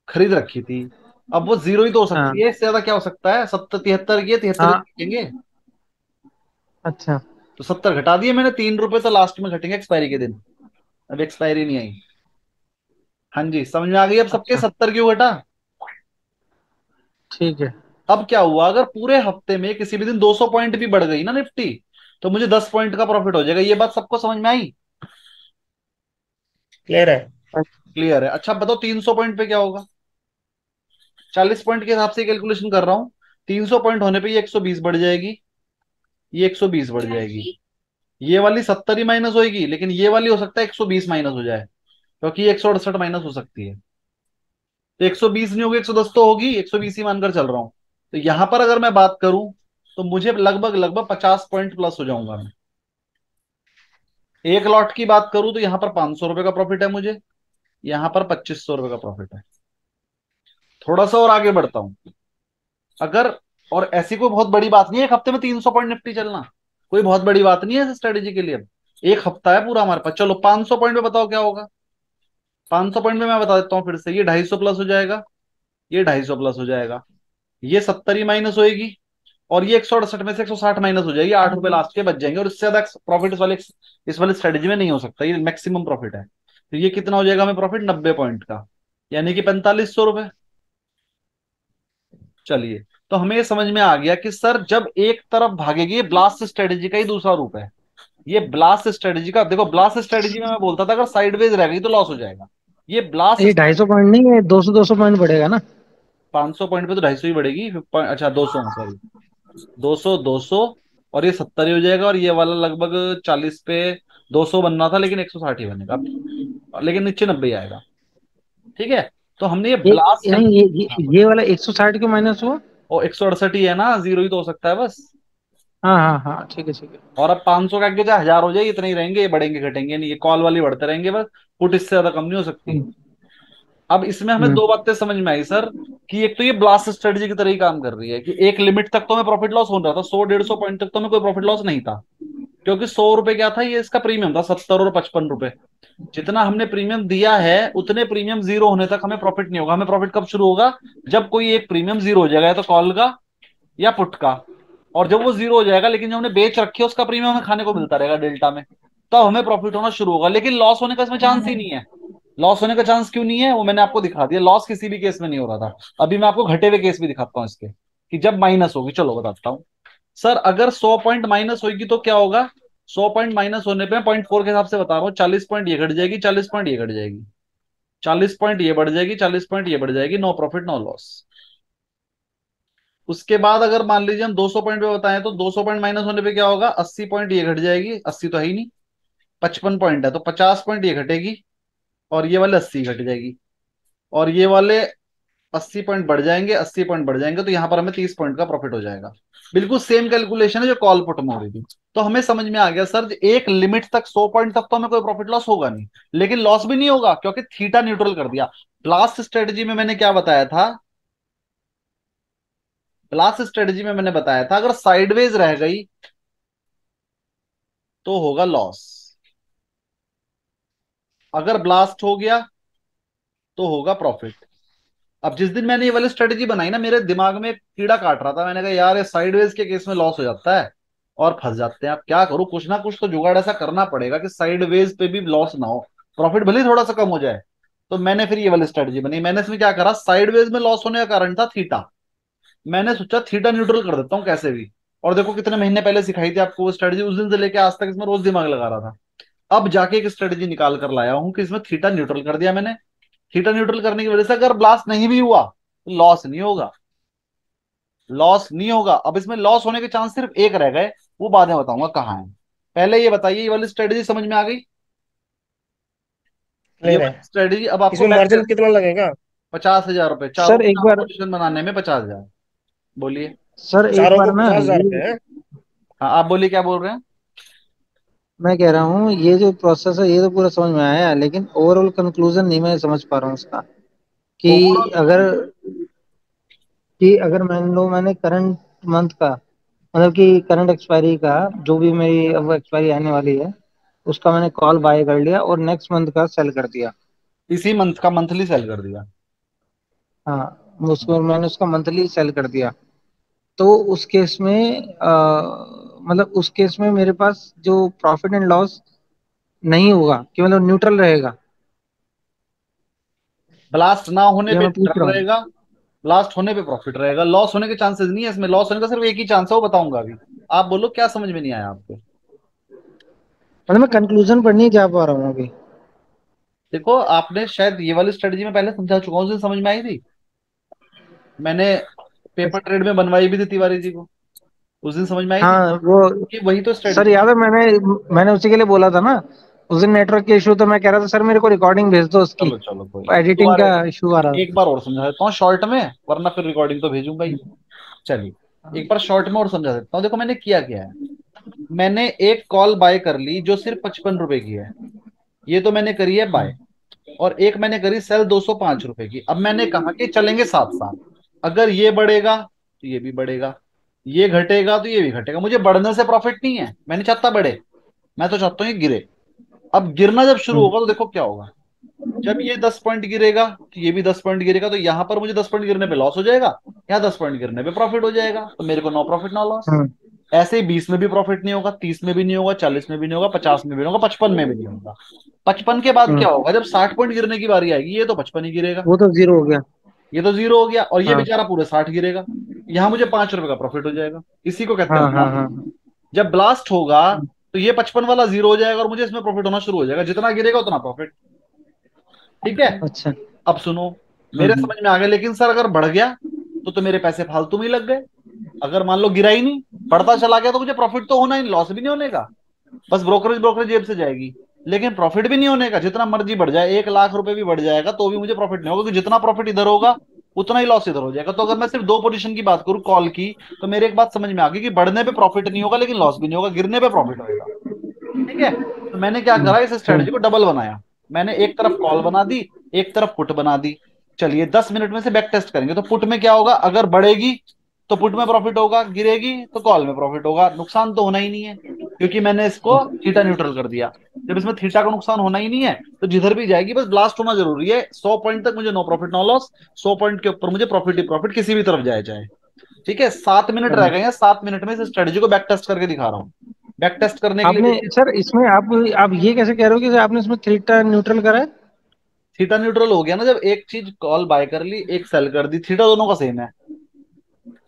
Speaker 1: खरीद रखी थी, अब वो जीरो ही तो हो
Speaker 4: हाँ
Speaker 1: सकती है, इससे ज्यादा क्या हो सकता है, 70 73 की है, 73
Speaker 4: हाँ।
Speaker 1: घटेंगे।
Speaker 4: अच्छा।
Speaker 1: तो 70 घटा दिए मैंने, 3 रुपए तो लास्ट में घटेंगे एक्सपायरी के दिन, अब एक्सपायरी नहीं आई। हाँ जी, समझ में आ गई अब सबके
Speaker 4: अच्छा
Speaker 1: 70 क्यों घटा।
Speaker 4: ठीक है।
Speaker 1: अब क्या हुआ, अगर पूरे हफ्ते में किसी भी दिन 200 पॉइंट भी बढ़ गई ना निफ्टी, तो मुझे 10 पॉइंट का प्रॉफिट हो जाएगा। ये बात सबको समझ में आई।
Speaker 2: क्लियर है।
Speaker 1: क्लियर है। अच्छा बताओ 300 पॉइंट पे क्या होगा। 40 पॉइंट के हिसाब से कैलकुलेशन कर रहा हूँ। 300 पॉइंट होने पे ये 120 बढ़ जाएगी, ये 120 बढ़ जाएगी, ये वाली 70 ही माइनस होगी, लेकिन ये वाली हो सकता है 120 माइनस हो जाए, क्योंकि 168 माइनस हो सकती है। तो 120 नहीं होगी, 110 तो होगी, 120 ही मानकर चल रहा हूं। तो यहां पर अगर मैं बात करूं, तो मुझे लगभग लगभग 50 पॉइंट प्लस हो जाऊंगा मैं। एक लॉट की बात करूं तो यहां पर 500 रुपए का प्रॉफिट है मुझे, यहां पर 2500 रुपए का प्रॉफिट है। थोड़ा सा और आगे बढ़ता हूं, अगर, और ऐसी कोई बहुत बड़ी बात नहीं है एक हफ्ते में 300 पॉइंट निफ्टी चलना, कोई बहुत बड़ी बात नहीं है स्ट्रेटेजी के लिए। अब एक हफ्ता है पूरा हमारे पास, चलो 500 पॉइंट पे बताओ क्या होगा। 500 पॉइंट में मैं बता देता हूँ फिर से, ये 250 प्लस हो जाएगा, ये 250 प्लस हो जाएगा, ये 70 ही माइनस होएगी, और ये 168 में से 160 माइनस हो जाएगी, 8 रुपए लास्ट के बच जाएंगे, और इससे ज्यादा प्रॉफिट इस वाले स्ट्रेटेजी में नहीं हो सकता, ये मैक्सिमम प्रॉफिट है। तो ये कितना हो जाएगा हमें प्रॉफिट, 90 पॉइंट का, यानी कि 4500 रुपए। चलिए, तो हमें ये समझ में आ गया कि सर जब एक तरफ भागेगी, ये ब्लास्ट स्ट्रेटेजी का ही दूसरा रूप है। ये ब्लास्ट स्ट्रेटेजी का देखो, ब्लास्ट स्ट्रेटेजी में मैं बोलता था अगर साइडवेज रह गई तो लॉस हो जाएगा। ये
Speaker 4: ये
Speaker 1: ब्लास्ट,
Speaker 4: 250 पॉइंट नहीं है, 200 200 पॉइंट बढ़ेगा ना।
Speaker 1: 500 पॉइंट पे तो 250 ही बढ़ेगी, अच्छा 200, सॉरी, 200 200, और ये 70 ही हो जाएगा, और ये वाला लगभग 40 पे 200 बनना था, लेकिन 160 ही बनेगा अब, लेकिन नीचे 90 ही आएगा। ठीक है, तो हमने ये
Speaker 4: ये
Speaker 1: ब्लास्ट,
Speaker 4: नहीं,
Speaker 1: हाँ,
Speaker 4: ये वाला 160 क्यों माइनस हुआ।
Speaker 1: और 168 ही है ना, जीरो ही तो हो सकता है बस।
Speaker 4: हाँ हाँ हाँ, ठीक है ठीक है।
Speaker 1: और अब 500 का आगे चाहे 1000 हो जाए, इतने ही रहेंगे, ये बढ़ेंगे घटेंगे नहीं, ये कॉल वाली बढ़ते रहेंगे बस, पुट इससे ज्यादा कम नहीं हो सकती।
Speaker 4: हम्म,
Speaker 1: अब इसमें हमें दो बातें समझ में आई सर, कि एक तो ये ब्लास्ट स्ट्रेटजी की तरह ही काम कर रही है, कि एक लिमिट तक तो हमें प्रॉफिट लॉस हो रहा था, 100 150 पॉइंट तक तो हमें कोई प्रॉफिट लॉस नहीं था, क्योंकि 100 रुपए क्या था, ये इसका प्रीमियम था, 70 और 55 रुपए। जितना हमने प्रीमियम दिया है उतने प्रीमियम जीरो होने तक हमें प्रॉफिट नहीं होगा। हमें प्रॉफिट कब शुरू होगा, जब कोई एक प्रीमियम जीरो हो जाएगा, या तो कॉल का या पुट का, और जब वो जीरो हो जाएगा, लेकिन जो हमने बेच रखी है उसका प्रीमियम हमें खाने को मिलता रहेगा डेल्टा में, तब हमें प्रॉफिट होना शुरू होगा। लेकिन लॉस होने का इसमें चांस ही नहीं है। लॉस होने का चांस क्यों नहीं है, वो मैंने आपको दिखा दिया, लॉस किसी भी केस में नहीं हो रहा था। अभी मैं आपको घटे हुए केस भी दिखाता हूँ इसके, कि जब माइनस होगी, चलो बताता हूँ। सर अगर 100 पॉइंट माइनस होगी तो क्या होगा, 100 पॉइंट माइनस होने पे 0.4 के हिसाब से बता रहा हूँ, 40 पॉइंट ये घट जाएगी, 40 पॉइंट ये घट जाएगी, 40 पॉइंट ये बढ़ जाएगी, 40 पॉइंट ये बढ़ जाएगी, नो प्रॉफिट नो लॉस। उसके बाद अगर मान लीजिए हम 200 पॉइंट पे बताएं, तो 200 पॉइंट माइनस होने पे क्या होगा, 80 पॉइंट ये घट जाएगी, 80 तो है ही नहीं, 55 पॉइंट है तो 50 पॉइंट ये घटेगी, और ये वाले 80 घट जाएगी, और ये वाले 80 पॉइंट बढ़ जाएंगे, 80 पॉइंट बढ़ जाएंगे, तो यहां पर हमें 30 पॉइंट का प्रॉफिट हो जाएगा। बिल्कुल सेम कैलकुलेशन है जो कॉल पुट में हो रही थी। तो हमें समझ में आ गया सर, एक लिमिट तक 100 पॉइंट तक तो हमें कोई प्रॉफिट लॉस होगा नहीं, लेकिन लॉस भी नहीं होगा क्योंकि थीटा न्यूट्रल कर दिया। ब्लास्ट स्ट्रेटजी में मैंने क्या बताया था, ब्लास्ट स्ट्रेटजी में मैंने बताया था अगर साइडवेज रह गई तो होगा लॉस, अगर ब्लास्ट हो गया तो होगा प्रॉफिट। अब जिस दिन मैंने ये वाली स्ट्रेटेजी बनाई ना, मेरे दिमाग में एक कीड़ा काट रहा था, मैंने कहा यार ये साइडवेज के केस में लॉस हो जाता है और फंस जाते हैं, अब क्या करूं, कुछ ना कुछ तो जुगाड़ ऐसा करना पड़ेगा कि साइडवेज पे भी लॉस ना हो, प्रॉफिट भले ही थोड़ा सा कम हो जाए। तो मैंने फिर ये वाली स्ट्रेटेजी बनी, मैंने इसमें क्या करा, साइडवेज में लॉस होने का कारण था थीटा, मैंने सोचा थीटा न्यूट्रल कर देता हूँ कैसे भी। और देखो कितने महीने पहले सिखाई थी आपको वो स्ट्रेटेजी, उस दिन से लेके आज तक इसमें रोज दिमाग लगा रहा था। अब जाके एक स्ट्रेटेजी निकाल कर लाया हूं कि इसमें थीटा न्यूट्रल कर दिया मैंने। थीटा न्यूट्रल करने की वजह से अगर ब्लास्ट नहीं भी हुआ तो लॉस नहीं होगा, लॉस नहीं होगा। अब इसमें लॉस होने के चांस सिर्फ एक रह गए, वो बाद में बताऊंगा कहाँ है। पहले ये बताइए, ये वाली स्ट्रेटेजी समझ में आ गई, ये
Speaker 2: क्लियर है।
Speaker 1: वाली स्ट्रेटेजी अब आपको
Speaker 2: इसमें
Speaker 1: मैं,
Speaker 2: मार्जिन कितना लगेगा।
Speaker 1: 50,000 रुपए चारों
Speaker 4: सर एक
Speaker 1: चारों
Speaker 4: बार,
Speaker 1: पोजीशन बनाने में 50,000। बोलिए।
Speaker 4: सर एक
Speaker 2: चारों
Speaker 4: बार
Speaker 2: को
Speaker 4: ना
Speaker 2: 50,000 रुपये
Speaker 4: ये,
Speaker 2: है।
Speaker 1: हाँ आप बोलिए क्या बोल रहे हैं।
Speaker 4: मैं कह रहा हूँ ये जो प्रोसेस है ये तो पूरा समझ में आया, लेकिन ओवरऑल कंक्लूजन नहीं मैं समझ पा रहा हूँ उसका, कि
Speaker 1: ओवरऑल
Speaker 4: अगर मान लो मैंने करंट मंथ का, मतलब कि करंट एक्सपायरी का, जो भी मेरी अब एक्सपायरी आने वाली है उसका मैंने कॉल बाय कर लिया और नेक्स्ट मंथ का सेल कर दिया।
Speaker 1: इसी मंथ का मंथली सेल कर दिया।
Speaker 4: हाँ, उसको मैंने उसका मंथली सेल कर दिया। तो उस केस में मतलब उस केस में मेरे पास जो प्रॉफिट एंड लॉस नहीं होगा, कि मतलब न्यूट्रल रहेगा,
Speaker 1: ब्लास्ट ना होने
Speaker 4: ये
Speaker 1: पे
Speaker 4: मैं पूछ
Speaker 1: न्यूट्रल
Speaker 4: रहा हूँ।
Speaker 1: रहेगा, ब्लास्ट होने पे प्रॉफिट रहेगा। लॉस होने के चांसेस नहीं है इसमें, लॉस होने का सिर्फ एक ही चांस है, वो बताऊंगा अभी। आप बोलो क्या समझ में नहीं आया आपको।
Speaker 4: मतलब मैं कंक्लूजन पर नहीं जा पा रहा हूँ अभी।
Speaker 1: देखो आपने शायद ये वाली स्ट्रेटजी में पहले समझा चुका हूँ, उस दिन समझ में आई थी। मैंने पेपर ट्रेड में बनवाई भी थी तिवारी जी को, उस दिन समझ में आई थी
Speaker 4: हाँ वो,
Speaker 1: कि वही तो
Speaker 4: सर
Speaker 1: स्ट्रेटजी।
Speaker 4: याद है, मैंने मैंने उसी के लिए बोला था ना उस दिन, नेटवर्क के इशू, तो मैं कह रहा था सर मेरे को रिकॉर्डिंग भेज दो उसकी,
Speaker 1: चलो चलो कोई नहीं,
Speaker 4: एडिटिंग
Speaker 1: दोबारा
Speaker 4: का इशू आ रहा
Speaker 1: एक बार और समझा देता हूँ शॉर्ट में, वरना फिर रिकॉर्डिंग तो भेजूंगा ही। चलिए एक बार शॉर्ट में और समझा देता हूँ। देखो मैंने किया क्या है, मैंने एक कॉल बाय कर ली जो सिर्फ 55 रुपए की है, ये तो मैंने करी है बाय। और एक मैंने करी सेल 205 रुपए की। अब मैंने कहा कि चलेंगे साथ साथ, अगर ये बढ़ेगा तो ये भी बढ़ेगा, ये घटेगा तो ये भी घटेगा। मुझे बढ़ने से प्रॉफिट नहीं है, मैं नहीं चाहता बढ़े, मैं तो चाहता हूँ ये गिरे। अब गिरना जब शुरू
Speaker 4: है।
Speaker 1: होगा तो देखो क्या होगा, जब ये 10 पॉइंट गिरेगा तो ये भी 10 पॉइंट गिरेगा, तो यहां पर मुझे 10 पॉइंट गिरने पे लॉस हो जाएगा, यहाँ 10 पॉइंट गिरने पे प्रॉफिट हो जाएगा, तो मेरे को नो प्रॉफिट नो लॉस।
Speaker 4: हम्म।
Speaker 1: ऐसे ही 20 में भी प्रॉफिट नहीं होगा, 30 में भी नहीं होगा, 40 में भी नहीं होगा, 50 में भी नहीं होगा, 55 में भी नहीं होगा। 55 के बाद क्या
Speaker 4: हम्म।
Speaker 1: होगा, जब 60 पॉइंट गिरने की बारी आएगी, ये तो 55 ही गिरेगा,
Speaker 4: वो तो जीरो हो गया।
Speaker 1: ये तो जीरो हो गया, और ये
Speaker 4: हाँ
Speaker 1: बेचारा पूरे 60 गिरेगा। यहाँ मुझे 5 रुपए का प्रॉफिट हो जाएगा। इसी को कहते हैं
Speaker 4: हाँ हाँ हाँ।
Speaker 1: ब्लास्ट। जब ब्लास्ट होगा तो ये 55 वाला जीरो हो जाएगा और मुझे इसमें प्रॉफिट होना शुरू हो जाएगा, जितना गिरेगा उतना प्रॉफिट। ठीक है।
Speaker 4: अच्छा।
Speaker 1: अब सुनो, मेरे
Speaker 4: हम्म।
Speaker 1: समझ में आ गया, लेकिन सर अगर बढ़ गया तो मेरे पैसे फालतू में ही लग गए। अगर मान लो गिरा ही नहीं, बढ़ता चला गया, तो मुझे प्रॉफिट तो होना ही, लॉस भी नहीं होने का, बस ब्रोकरेज ब्रोकरेज जेब से जाएगी। लेकिन प्रॉफिट भी नहीं होने का, जितना मर्जी बढ़ जाए, 1 लाख रुपए भी बढ़ जाएगा तो भी मुझे प्रॉफिट नहीं होगा, क्योंकि जितना प्रॉफिट इधर होगा उतना ही लॉस इधर हो जाएगा। तो अगर मैं सिर्फ दो पोजीशन की बात करूं कॉल की, तो मेरे एक बात समझ में आ गई कि बढ़ने पे प्रॉफिट नहीं होगा लेकिन लॉस भी नहीं होगा, गिरने पे प्रॉफिट होगा। ठीक है। तो मैंने क्या करा, इस स्ट्रेटजी को डबल बनाया। मैंने एक तरफ कॉल बना दी, एक तरफ पुट बना दी। चलिए 10 मिनट में से बैक टेस्ट करेंगे। तो पुट में क्या होगा, अगर बढ़ेगी तो पुट में प्रॉफिट होगा, गिरेगी तो कॉल में प्रॉफिट होगा, नुकसान तो होना ही नहीं है, क्योंकि मैंने इसको थीटा न्यूट्रल कर दिया। जब इसमें थीटा का नुकसान होना ही नहीं है, तो जिधर भी जाएगी बस ब्लास्ट होना जरूरी है। 100 पॉइंट तक मुझे no profit no loss, 100 point के ऊपर मुझे प्रॉफिट ही प्रॉफिट, किसी भी तरफ जाए चाहे। ठीक है, 7 मिनट रह गए हैं, 7 मिनट में इस स्ट्रेटजी को बैक टेस्ट करके दिखा रहा हूँ। बैक टेस्ट करने के लिए
Speaker 4: आपने,
Speaker 1: देखिए,
Speaker 4: सर इसमें आप ये कैसे कह रहे हो कि आपने इसमें थीटा न्यूट्रल करा है?
Speaker 1: थीटा न्यूट्रल हो गया ना, जब एक चीज कॉल बाय कर ली, एक सेल कर दी, थीटा दोनों का सेम है।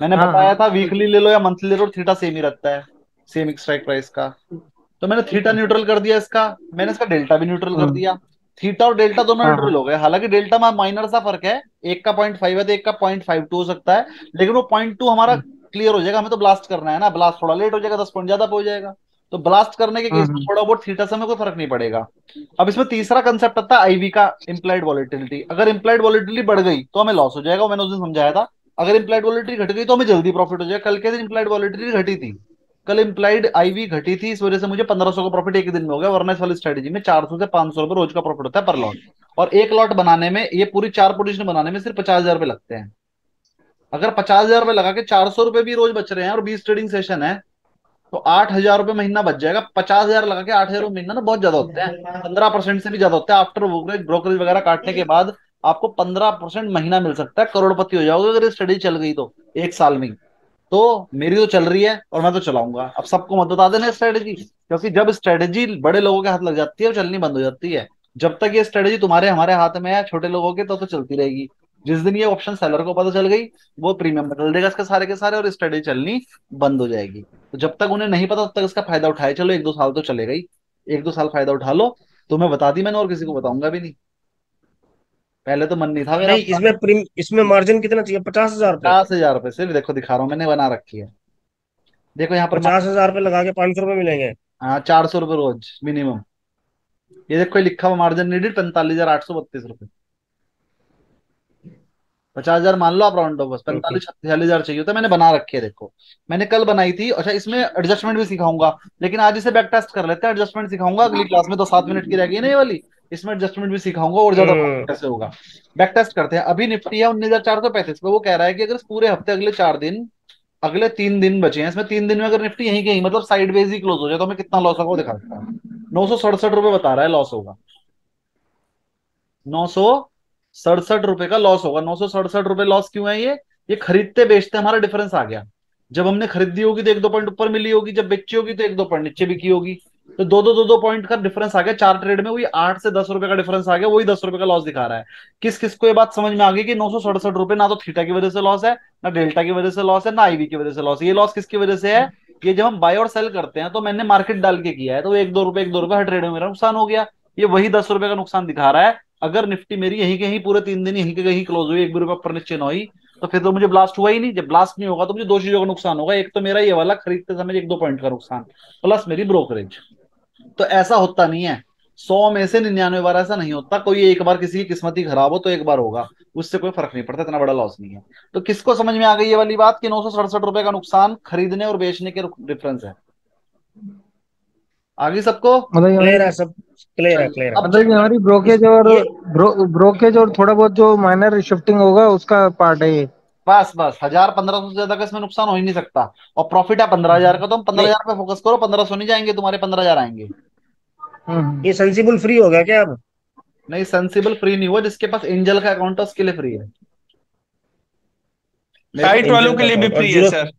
Speaker 1: मैंने
Speaker 4: हाँ
Speaker 1: बताया
Speaker 4: हाँ।
Speaker 1: था वीकली ले लो या मंथली ले लो, थीटा सेम ही रहता है, सेम स्ट्राइक प्राइस का। तो मैंने थीटा न्यूट्रल कर दिया इसका, मैंने इसका डेल्टा भी न्यूट्रल कर
Speaker 4: हम्म।
Speaker 1: दिया। थीटा और डेल्टा दोनों
Speaker 4: हाँ
Speaker 1: न्यूट्रल
Speaker 4: हाँ।
Speaker 1: हो गए, हालांकि डेल्टा में माइनर सा फर्क है, एक का 0.5 है तो एक का 0.52 हो सकता है, लेकिन वो 0.2 हमारा क्लियर हो जाएगा। हमें तो ब्लास्ट करना है ना, ब्लास्ट थोड़ा लेट हो जाएगा, 10 पॉइंट ज्यादा हो जाएगा। तो ब्लास्ट करने के केस में
Speaker 4: हम्म।
Speaker 1: थोड़ा बहुत थीटा से हमें कोई फर्क नहीं पड़ेगा। अब इसमें तीसरा कंसेप्ट आता है आईवी का, इम्प्लाइड वॉलिटिलिटी। अगर इम्प्लाइड वॉलिटिलिटी बढ़ गई तो हमें लॉस हो जाएगा, वो मैंने उस दिन समझाया था। अगर इम्प्लाइड वॉलिटिलिटी घट गई तो हमें जल्दी प्रॉफिट हो जाएगा। कल के दिन इम्प्लाइड वॉलिटिलिटी घटी थी, कल इम्प्लाइड आईवी घटी थी, इस वजह से मुझे 1500 का प्रॉफिट एक ही दिन में हो गया, वरना इस वाली स्ट्रेटेजी में 400 से 500 रुपए रोज का प्रॉफिट होता है पर लॉट। और एक लॉट बनाने में, ये पूरी 4 पोजीशन बनाने में सिर्फ 50,000 रुपए लगते हैं। अगर 50,000 रुपए लगा के 400 रुपए भी रोज बच रहे हैं और 20 ट्रेडिंग सेशन है, तो 8,000 रुपए महीना बच जाएगा। 50,000 लगा के 8,000 महीना ना बहुत ज्यादा होते हैं, 15% से भी ज्यादा होता है। आफ्टर ब्रोकरेज ब्रोकरेज वगैरह काटने के बाद आपको 15% महीना मिल सकता है, करोड़पति हो जाओगे अगर ये स्टडी चल गई तो, एक साल में ही। तो मेरी तो चल रही है और मैं तो चलाऊंगा। अब सबको मत बता देना स्ट्रेटेजी, क्योंकि जब स्ट्रेटेजी बड़े लोगों के हाथ लग जाती है, वो चलनी बंद हो जाती है। जब तक ये स्ट्रेटेजी तुम्हारे हमारे हाथ में है छोटे लोगों के, तो चलती रहेगी। जिस दिन ये ऑप्शन सेलर को पता चल गई, वो प्रीमियम बदल देगा इसके सारे के सारे, और स्ट्रेटेजी चलनी बंद हो जाएगी। तो जब तक उन्हें नहीं पता तब तक इसका फायदा उठाए चलो, 1-2 साल तो चलेगा ही। 1-2 साल फायदा उठा लो। तुम्हें बता दी मैंने, और किसी को बताऊंगा भी नहीं। पहले तो मन नहीं था मेरा।
Speaker 2: नहीं, इसमें मार्जिन कितना चाहिए? 50,000 रुपये?
Speaker 1: 50,000 रुपए सिर्फ, देखो दिखा रहा हूँ, मैंने बना रखी है। देखो यहाँ पर
Speaker 2: 50,000 रुपये लगा के 500 रुपये मिलेंगे?
Speaker 1: हाँ 400 रुपये रोज मिनिमम। ये देखो ये लिखा हुआ मार्जिन नीडेड 45,832 रुपए। 50,000 मान लो आप, राउंड ऑफ, बस
Speaker 2: ओके।
Speaker 1: 45-46,000 चाहिए होता है, मैंने बना रखे है देखो। मैंने कल बनाई थी। अच्छा, इसमें एडजस्टमेंट भी सिखाऊंगा, लेकिन आज इसे बैक टेस्ट कर लेते हैं। एडजस्टमेंट सिखाऊंगा अगली क्लास में, तो 7 मिनट की रहेगी ना ये वाली, इसमें एडजस्टमेंट भी सिखाऊंगा और ज्यादा
Speaker 2: हम्म।
Speaker 1: कैसे होगा। बैक टेस्ट करते हैं। अभी निफ्टी है 19,435 पे। वो कह रहा है कि अगर इस पूरे हफ्ते, अगले 4 दिन, अगले 3 दिन बचे हैं, इसमें 3 दिन में अगर निफ्टी यहीं कहीं मतलब साइडवेज ही क्लोज हो जाए तो हमें कितना लॉस होगा वो दिखा देता हूँ। 967 रुपये बता रहा है लॉस होगा। 967 रुपये का लॉस होगा। 967 रुपये लॉस क्यों है? ये खरीदते बेचते हमारा डिफरेंस आ गया। जब हमने खरीदी होगी तो 1-2 पॉइंट ऊपर मिली होगी, जब बेची होगी तो 1-2 पॉइंट नीचे बिकी होगी। तो दो पॉइंट का डिफरेंस आ गया 4 ट्रेड में। वही 8 से 10 रुपए का डिफरेंस आ गया, वही 10 रुपए का लॉस दिखा रहा है। किस किस को ये बात समझ में आ गई कि 967 रुपये ना तो थीटा की वजह से लॉस है, ना डेल्टा की वजह से लॉस है, ना आईवी की वजह से लॉस है। ये लॉस किसकी वजह से है? ये जब हम बाय और सेल करते हैं तो मैंने मार्केट डाल के किया है, तो 1-2 रुपए हर ट्रेड में मेरा नुकसान हो गया। ये वही 10 रुपए का नुकसान दिखा रहा है। अगर निफ्टी मेरी यहीं कहीं पूरे 3 दिन यहीं के कहीं क्लोज हुई, 1 भी रुपये ऊपर नीचे न हुई, तो फिर तो मुझे ब्लास्ट हुआ ही नहीं। जब ब्लास्ट नहीं होगा तो मुझे दो चीजों का नुकसान होगा। एक तो मेरा ये वाला खरीदते समय 1-2 पॉइंट का नुकसान, प्लस मेरी ब्रोकरेज। तो ऐसा होता नहीं है। 100 में से 99 बार ऐसा नहीं होता। कोई एक बार किसी की किस्मत ही खराब हो तो एक बार होगा, उससे कोई फर्क नहीं पड़ता, इतना बड़ा लॉस नहीं है। तो किसको समझ में आ गई ये वाली बात कि 967 रुपए का नुकसान खरीदने और बेचने के डिफरेंस है? आ गई सबको?
Speaker 4: मतलब ये
Speaker 2: क्लियर
Speaker 4: हमारी
Speaker 2: है सब, क्लियर है,
Speaker 1: चलिए
Speaker 2: क्लियर है।
Speaker 1: अब
Speaker 4: मतलब ये हमारी ब्रोकेज और
Speaker 2: ये
Speaker 4: ब्रोकेज और थोड़ा बहुत जो माइनर शिफ्टिंग होगा उसका पार्ट है ये।
Speaker 1: बस बस 1,000-1,500 से ज्यादा का इसमें नुकसान हो ही नहीं सकता। और प्रॉफिट है 15,000 का, तो हम पंद्रह
Speaker 2: नहीं,
Speaker 1: हजार पे फोकस करो। 1,500 नहीं जाएंगे तुम्हारे, 15,000 आएंगे।
Speaker 4: हम्म।
Speaker 2: ये सेंसिबल फ्री हो गया क्या अब?
Speaker 1: नहीं, सेंसिबल फ्री नहीं हुआ। जिसके पास एंजल का अकाउंट है उसके लिए फ्री है। मेरे को
Speaker 5: साइट वालों
Speaker 2: एंजल
Speaker 5: के
Speaker 2: का
Speaker 5: लिए भी
Speaker 2: अकाउंट और
Speaker 5: फ्री है
Speaker 2: जीरो।
Speaker 5: सर।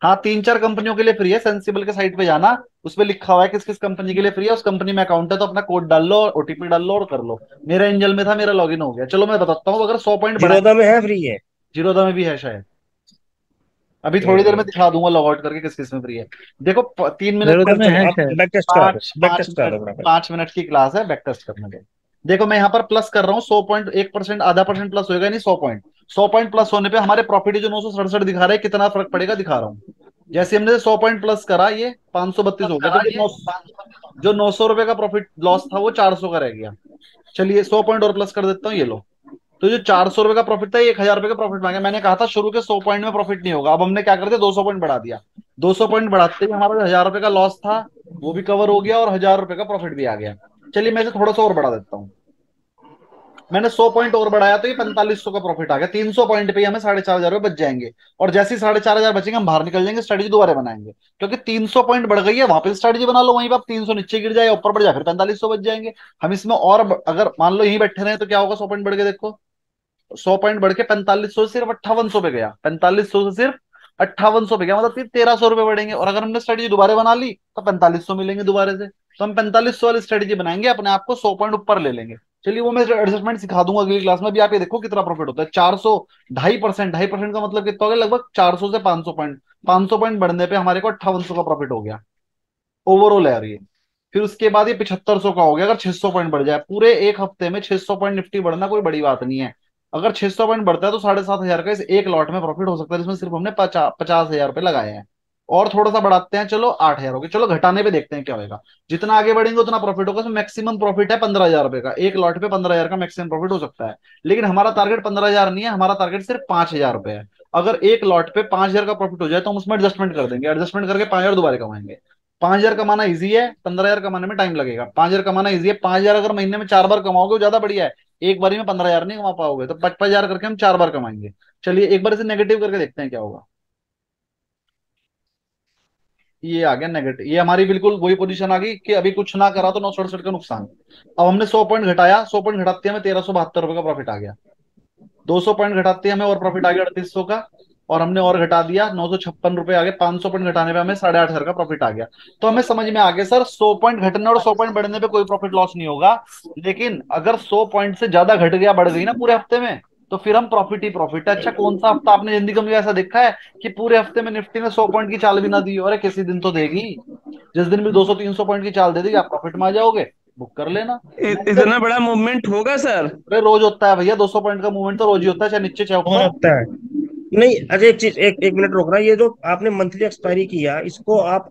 Speaker 1: हाँ, 3-4 कंपनियों के लिए फ्री है। सेंसिबल के साइट पे जाना, उस पे लिखा हुआ है किस किस कंपनी के लिए फ्री है। उस कंपनी में अकाउंट है तो अपना कोड डाल लो और ओटीपी डाल लो और कर लो। मेरा एंजल में था, मेरा लॉगिन हो गया। चलो मैं बताता हूँ। अगर 100 पॉइंट बढ़ाए,
Speaker 2: जीरोधा में है, फ्री है?
Speaker 1: जीरोधा में भी है शायद। अभी थोड़ी देर में
Speaker 2: हम्म।
Speaker 1: दिखा दूंगा लॉग आउट करके किस किस में फ्री है। देखो 3 मिनट,
Speaker 4: जरूरत में
Speaker 2: चलो
Speaker 4: है
Speaker 2: आप
Speaker 4: शायद।
Speaker 2: बैक टेस्ट करा दो,
Speaker 1: पांच
Speaker 2: बैक
Speaker 1: पांच
Speaker 2: टेस्ट करा
Speaker 1: मिनट
Speaker 2: दो बराबर।
Speaker 1: 5 मिनट की क्लास है, बैक टेस्ट करने के। देखो मैं यहाँ पर प्लस कर रहा हूँ 100 पॉइंट, आधा परसेंट प्लस होएगा, नहीं 100 पॉइंट। 100 पॉइंट प्लस होने पे हमारे प्रॉफिट जो 967 दिखा रहा है, कितना फर्क पड़ेगा दिखा रहा हूँ। जैसे हमने 100 पॉइंट प्लस करा, ये 532 हो गया। तो जो 900 रुपए का प्रॉफिट लॉस था वो 400 का रह गया। चलिए 100 पॉइंट और प्लस कर देता हूँ, ये लो। तो जो 400 रुपए का प्रॉफिट था, ये 1,000 रुपए का प्रॉफिट मांगे। मैंने कहा था शुरू के 100 पॉइंट में प्रॉफिट नहीं होगा। अब हमने क्या कर दिया, 200 पॉइंट बढ़ा दिया। 200 पॉइंट बढ़ाते ही हमारा जो 1,000 रुपए का लॉस था वो भी कवर हो गया और 1,000 रुपए का प्रॉफिट भी आ गया। चलिए मैं इसे थोड़ा सा और बढ़ा देता हूँ। मैंने 100 पॉइंट और बढ़ाया तो ये 4500 का प्रॉफिट आ गया। 300 पॉइंट पे ही हमें 4,500 रुपये बच जाएंगे। और जैसे ही 4,500 बचेंगे हम बाहर निकल जाएंगे, स्ट्रेटेजी दोबारा बनाएंगे। क्योंकि 300 पॉइंट बढ़ गई है, वहां पे स्ट्रेटेजी बना लो। वहीं पर आप 300 नीचे गिर जाए, ऊपर बढ़ जाए, फिर 4500 बच जाएंगे। हम इसमें और अगर मान लो यहीं बैठे रहे तो क्या होगा? 100 पॉइंट बढ़ के देखो। 100 पॉइंट बढ़ के 4500 से सिर्फ 5800 पे गया। 4500 से सिर्फ 5800 पे गया, मतलब फिर 1,300 रुपये बढ़ेंगे। और अगर हमने स्ट्रेटेजी दोबारा बना ली तो 4500 मिलेंगे दोबारा से। तो हम 4500 वाली स्ट्रेटेजी बनाएंगे, अपने आप को 100 पॉइंट ऊपर ले लेंगे। चलिए वो मैं एडजस्टमेंट सिखा दूंगा अगली क्लास में। अभी आप ये देखो कितना प्रॉफिट होता है। 400, 2.5%, 2.5% का मतलब कितना हो गया? लगभग 400 से 500 पॉइंट। 500 पॉइंट बढ़ने पे हमारे को 5800 का प्रॉफिट हो गया ओवरऑल है ये। फिर उसके बाद ये 7500 का हो गया। अगर 600 पॉइंट बढ़ जाए पूरे एक हफ्ते में, 600 पॉइंट निफ्टी बढ़ना कोई बड़ी बात नहीं है। अगर 600 पॉइंट बढ़ता है तो 7,500 का इस एक लॉट में प्रॉफिट हो सकता है, जिसमें सिर्फ हमने 50,000 रुपये लगाए हैं। और थोड़ा सा बढ़ाते हैं, चलो 8,000 हो गए। चलो घटाने पे देखते हैं क्या होगा। जितना आगे बढ़ेंगे उतना प्रॉफिट होगा। इसमें मैक्सिमम प्रॉफिट है 15,000 रुपये का। एक लॉट पे 15,000 का मैक्सिमम प्रॉफिट हो सकता है। लेकिन हमारा टारगेट 15,000 नहीं है, हमारा टारगेट सिर्फ 5,000 रुपये है। अगर एक लॉट पे 5,000 का प्रॉफिट हो जाए तो हम उसमें एडजस्टमेंट कर देंगे। एडजस्टमेंट करके 5,000 दोबारा कमाएंगे। 5,000 कमाना इजी है, 15,000 कमाने में टाइम लगेगा। 5,000 कमाना इजी है। 5,000 अगर महीने में 4 बार कमाओगे वो ज्यादा बढ़िया है। एक बारी में 15,000 नहीं कमा पाओगे, तो 55,000 करके हम 4 बार कमाएंगे। चलिए एक बार इसे नेगेटिव करके देखते हैं क्या होगा। ये आ गया नेगेटिव। ये हमारी बिल्कुल वही पोजीशन आ गई कि अभी कुछ ना करा तो 967 का नुकसान। अब हमने 100 पॉइंट घटाया, 100 पॉइंट घटाते हमें 1,372 रुपये का प्रॉफिट आ गया। 200 पॉइंट घटाते हमें और प्रॉफिट आ गया 3,800 का। और हमने और घटा दिया 956 रुपये आ गए। 500 पॉइंट घटाने पे हमें 8,500 का प्रॉफिट आ गया। तो हमें समझ में आ गया सर, 100 पॉइंट घटने और 100 पॉइंट बढ़ने पे कोई प्रॉफिट लॉस नहीं होगा। लेकिन अगर 100 पॉइंट से ज्यादा घट गया, बढ़ गई ना पूरे हफ्ते में, तो फिर हम प्रॉफिट ही प्रॉफिट है। अच्छा कौन सा हफ्ता आपने जिंदगी में ऐसा देखा है कि पूरे हफ्ते में निफ्टी ने 100 पॉइंट की चाल भी ना दी हो? अरे किसी दिन तो देगी। जिस दिन भी 200-300 पॉइंट की चाल दे देगी, आप प्रॉफिट में आ जाओगे। बुक कर लेना। नहीं तो
Speaker 5: इतना बड़ा मूवमेंट होगा सर?
Speaker 1: अरे रोज होता है भैया, 200 पॉइंट का मूवमेंट तो रोज ही होता है, चाहे नीचे चाहे
Speaker 2: और
Speaker 1: ऊपर।
Speaker 2: होता है। नहीं, अजय एक चीज, एक एक मिनट रोकना। ये जो आपने मंथली एक्सपायरी किया, इसको आप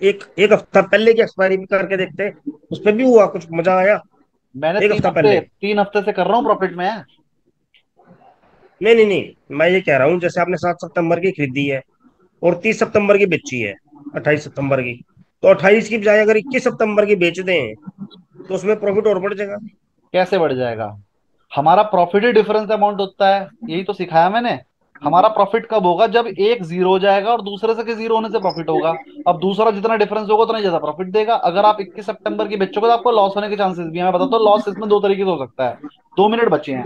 Speaker 2: एक एक हफ्ता पहले की एक्सपायरी भी करके देखते, उस पर भी हुआ कुछ, मजा आया?
Speaker 1: मैंने
Speaker 2: एक
Speaker 1: तीन
Speaker 2: हफ्ता
Speaker 1: हफ्ते
Speaker 2: पहले।
Speaker 1: 3 हफ्ते से कर रहा हूँ प्रॉफिट में।
Speaker 2: नहीं नहीं नहीं, मैं ये कह रहा हूँ जैसे आपने 7 सितंबर की खरीदी है और 30 सितंबर की बेची है, 28 सितंबर की, तो 28 की बजाय अगर 21 सितंबर की बेच दें तो उसमें प्रॉफिट और बढ़ जाएगा।
Speaker 1: कैसे बढ़ जाएगा? हमारा प्रॉफिट ही डिफरेंस अमाउंट होता है, यही तो सिखाया मैंने। हमारा प्रॉफिट कब होगा? जब एक जीरो हो जाएगा और दूसरे से के जीरो होने से प्रॉफिट होगा। अब दूसरा जितना डिफरेंस होगा उतना ही ज्यादा प्रॉफिट देगा। अगर आप 21 सितंबर की बेचोगे तो आपको लॉस होने के चांसेस भी है। मैं बताता हूँ लॉस इसमें दो तरीके से हो सकता है। 2 मिनट बचे हैं।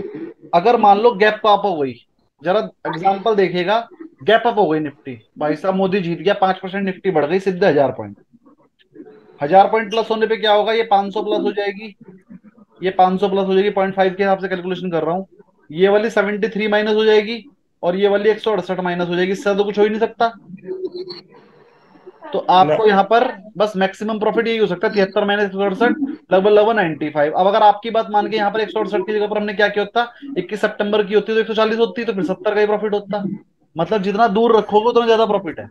Speaker 1: अगर मान लो गैप अप हो गई, जरा एग्जांपल देखिएगा, गैप अप हो गई निफ्टी, भाई साहब मोदी जीत गया, 5% निफ्टी बढ़ गई सीधे 1000 पॉइंट। 1000 पॉइंट प्लस होने पे क्या होगा? ये 500 प्लस हो जाएगी, ये 500 प्लस हो जाएगी, 0.5 के हिसाब से कैलकुलेशन कर रहा हूँ। ये वाली 73 माइनस हो जाएगी और ये वाली 168 माइनस हो जाएगी। इससे तो कुछ हो ही नहीं सकता। तो
Speaker 2: ना,
Speaker 1: आपको यहाँ पर बस मैक्सिमम प्रॉफिट यही हो सकता है, 73 माइनस 168, लगभग लगभग 95। अब अगर आपकी बात मान के यहाँ पर 168 की जगह पर हमने क्या किया होता, 21 सितंबर की होती तो 140 होती, तो फिर 70 का ही प्रॉफिट होता। मतलब जितना दूर रखोगे उतना ज्यादा प्रॉफिट है।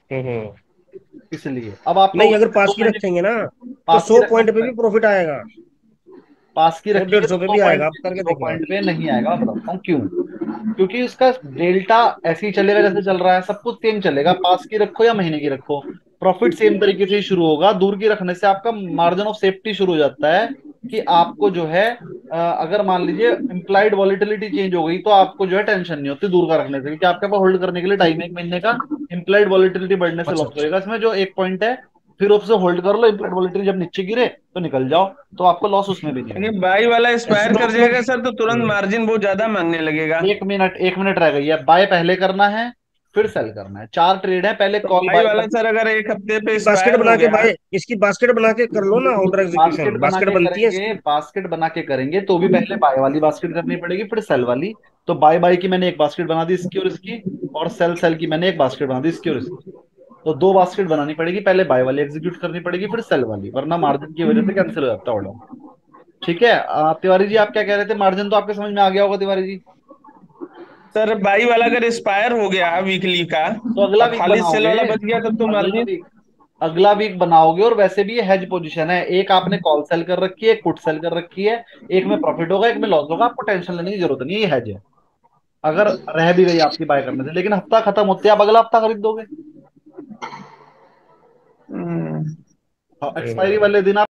Speaker 2: हम्म।
Speaker 1: इसलिए अब आप
Speaker 2: नहीं,
Speaker 1: कहोगे
Speaker 2: अगर पास
Speaker 1: दो
Speaker 2: की
Speaker 1: मिनट
Speaker 2: रखेंगे ना तो
Speaker 1: पास की
Speaker 2: 100 पॉइंट पे
Speaker 1: रखना,
Speaker 2: भी प्रॉफिट आएगा,
Speaker 1: पास की
Speaker 2: 100
Speaker 1: रखेंगे
Speaker 2: 150
Speaker 1: तो
Speaker 2: पे
Speaker 1: सौ
Speaker 2: भी
Speaker 1: पॉइंट
Speaker 2: आएगा, आप करके
Speaker 1: सौ
Speaker 2: देखना।
Speaker 1: पॉइंट पे नहीं आएगा। मैं बताता हूँ क्यों। क्योंकि उसका डेल्टा ऐसे ही चलेगा जैसे चल रहा है, सब कुछ सेम चलेगा, पास की रखो या महीने की रखो, प्रॉफिट सेम तरीके से ही शुरू होगा। दूर की रखने से आपका मार्जिन ऑफ सेफ्टी शुरू हो जाता है कि आपको जो है अगर मान लीजिए इम्प्लाइड वॉलिटिलिटी चेंज हो गई तो आपको जो है टेंशन नहीं होती दूर का रखने से, क्योंकि आपके पास होल्ड करने के लिए टाइम है, 1 महीने का। इम्प्लाइड वॉलिटिलिटी बढ़ने से
Speaker 2: अच्छा
Speaker 1: लॉस
Speaker 2: अच्छा।
Speaker 1: होएगा इसमें, जो एक पॉइंट है। फिर उससे होल्ड कर लो, इम्प्लाइड वॉलिटिलिटी जब नीचे गिरे तो निकल जाओ, तो आपको लॉस उसमें भी नहीं
Speaker 5: ये
Speaker 1: होगा।
Speaker 5: बाई वाला एक्सपायर
Speaker 1: इसमें
Speaker 5: कर
Speaker 1: उसमें
Speaker 5: जाएगा सर तो तुरंत मार्जिन बहुत ज्यादा मांगने लगेगा।
Speaker 1: 1 मिनट रह गई है। बाय पहले करना है फिर सेल करना है, 4 ट्रेड है, पहले
Speaker 5: तो
Speaker 1: कॉल
Speaker 5: बाई
Speaker 1: बाय
Speaker 5: वाला
Speaker 1: करना
Speaker 5: सर अगर एक हफ्ते पे
Speaker 2: इसकी बास्केट
Speaker 5: एक्सपायर हो
Speaker 2: बना के
Speaker 5: गया।
Speaker 2: बाय, इसकी बास्केट बना के कर लो ना, ऑर्डर
Speaker 1: है। बास्केट
Speaker 2: एग्जीक्यूशन
Speaker 1: बना
Speaker 2: बास्केट
Speaker 1: के
Speaker 2: बनती है
Speaker 1: करेंगे,
Speaker 2: इसकी।
Speaker 1: बास्केट बना के करेंगे तो भी पहले बाय वाली बास्केट करनी पड़ेगी फिर सेल वाली। तो बाय बाय की मैंने एक बास्केट बना दी, इसकी और इसकी, और सेल सेल की मैंने एक बास्केट बना दी, इसकी और इसकी। तो दो बास्केट बनानी पड़ेगी, पहले बाय वाली एग्जीक्यूट करनी पड़ेगी फिर सेल वाली, वरना मार्जिन की वजह से कैंसिल हो जाता है ऑर्डर। ठीक है। तिवारी जी आप क्या कह रहे थे? मार्जिन तो आपके समझ में आ गया होगा तिवारी जी।
Speaker 5: सर बाई वाला अगर एक्सपायर हो गया वीकली का
Speaker 1: तो अगला
Speaker 5: और
Speaker 1: वीक
Speaker 5: खाली सेल
Speaker 1: बनाओगे,
Speaker 5: वाला बच गया तब तो
Speaker 1: अगला
Speaker 5: मार्जिन।
Speaker 1: वीक अगला वीक बनाओगे। और वैसे भी ये हेज पोजीशन है, एक आपने कॉल सेल कर रखी है, एक पुट सेल कर रखी है। एक में प्रॉफिट होगा, एक में लॉस होगा, आपको टेंशन लेने की जरूरत नहीं है, ये हेज है। अगर रह भी गई आपकी बाय करने से, लेकिन हफ्ता खत्म होते हैं आप अगला हफ्ता खरीद दोगे।
Speaker 5: हम्म।
Speaker 1: एक्सपायरी वाले दिन आप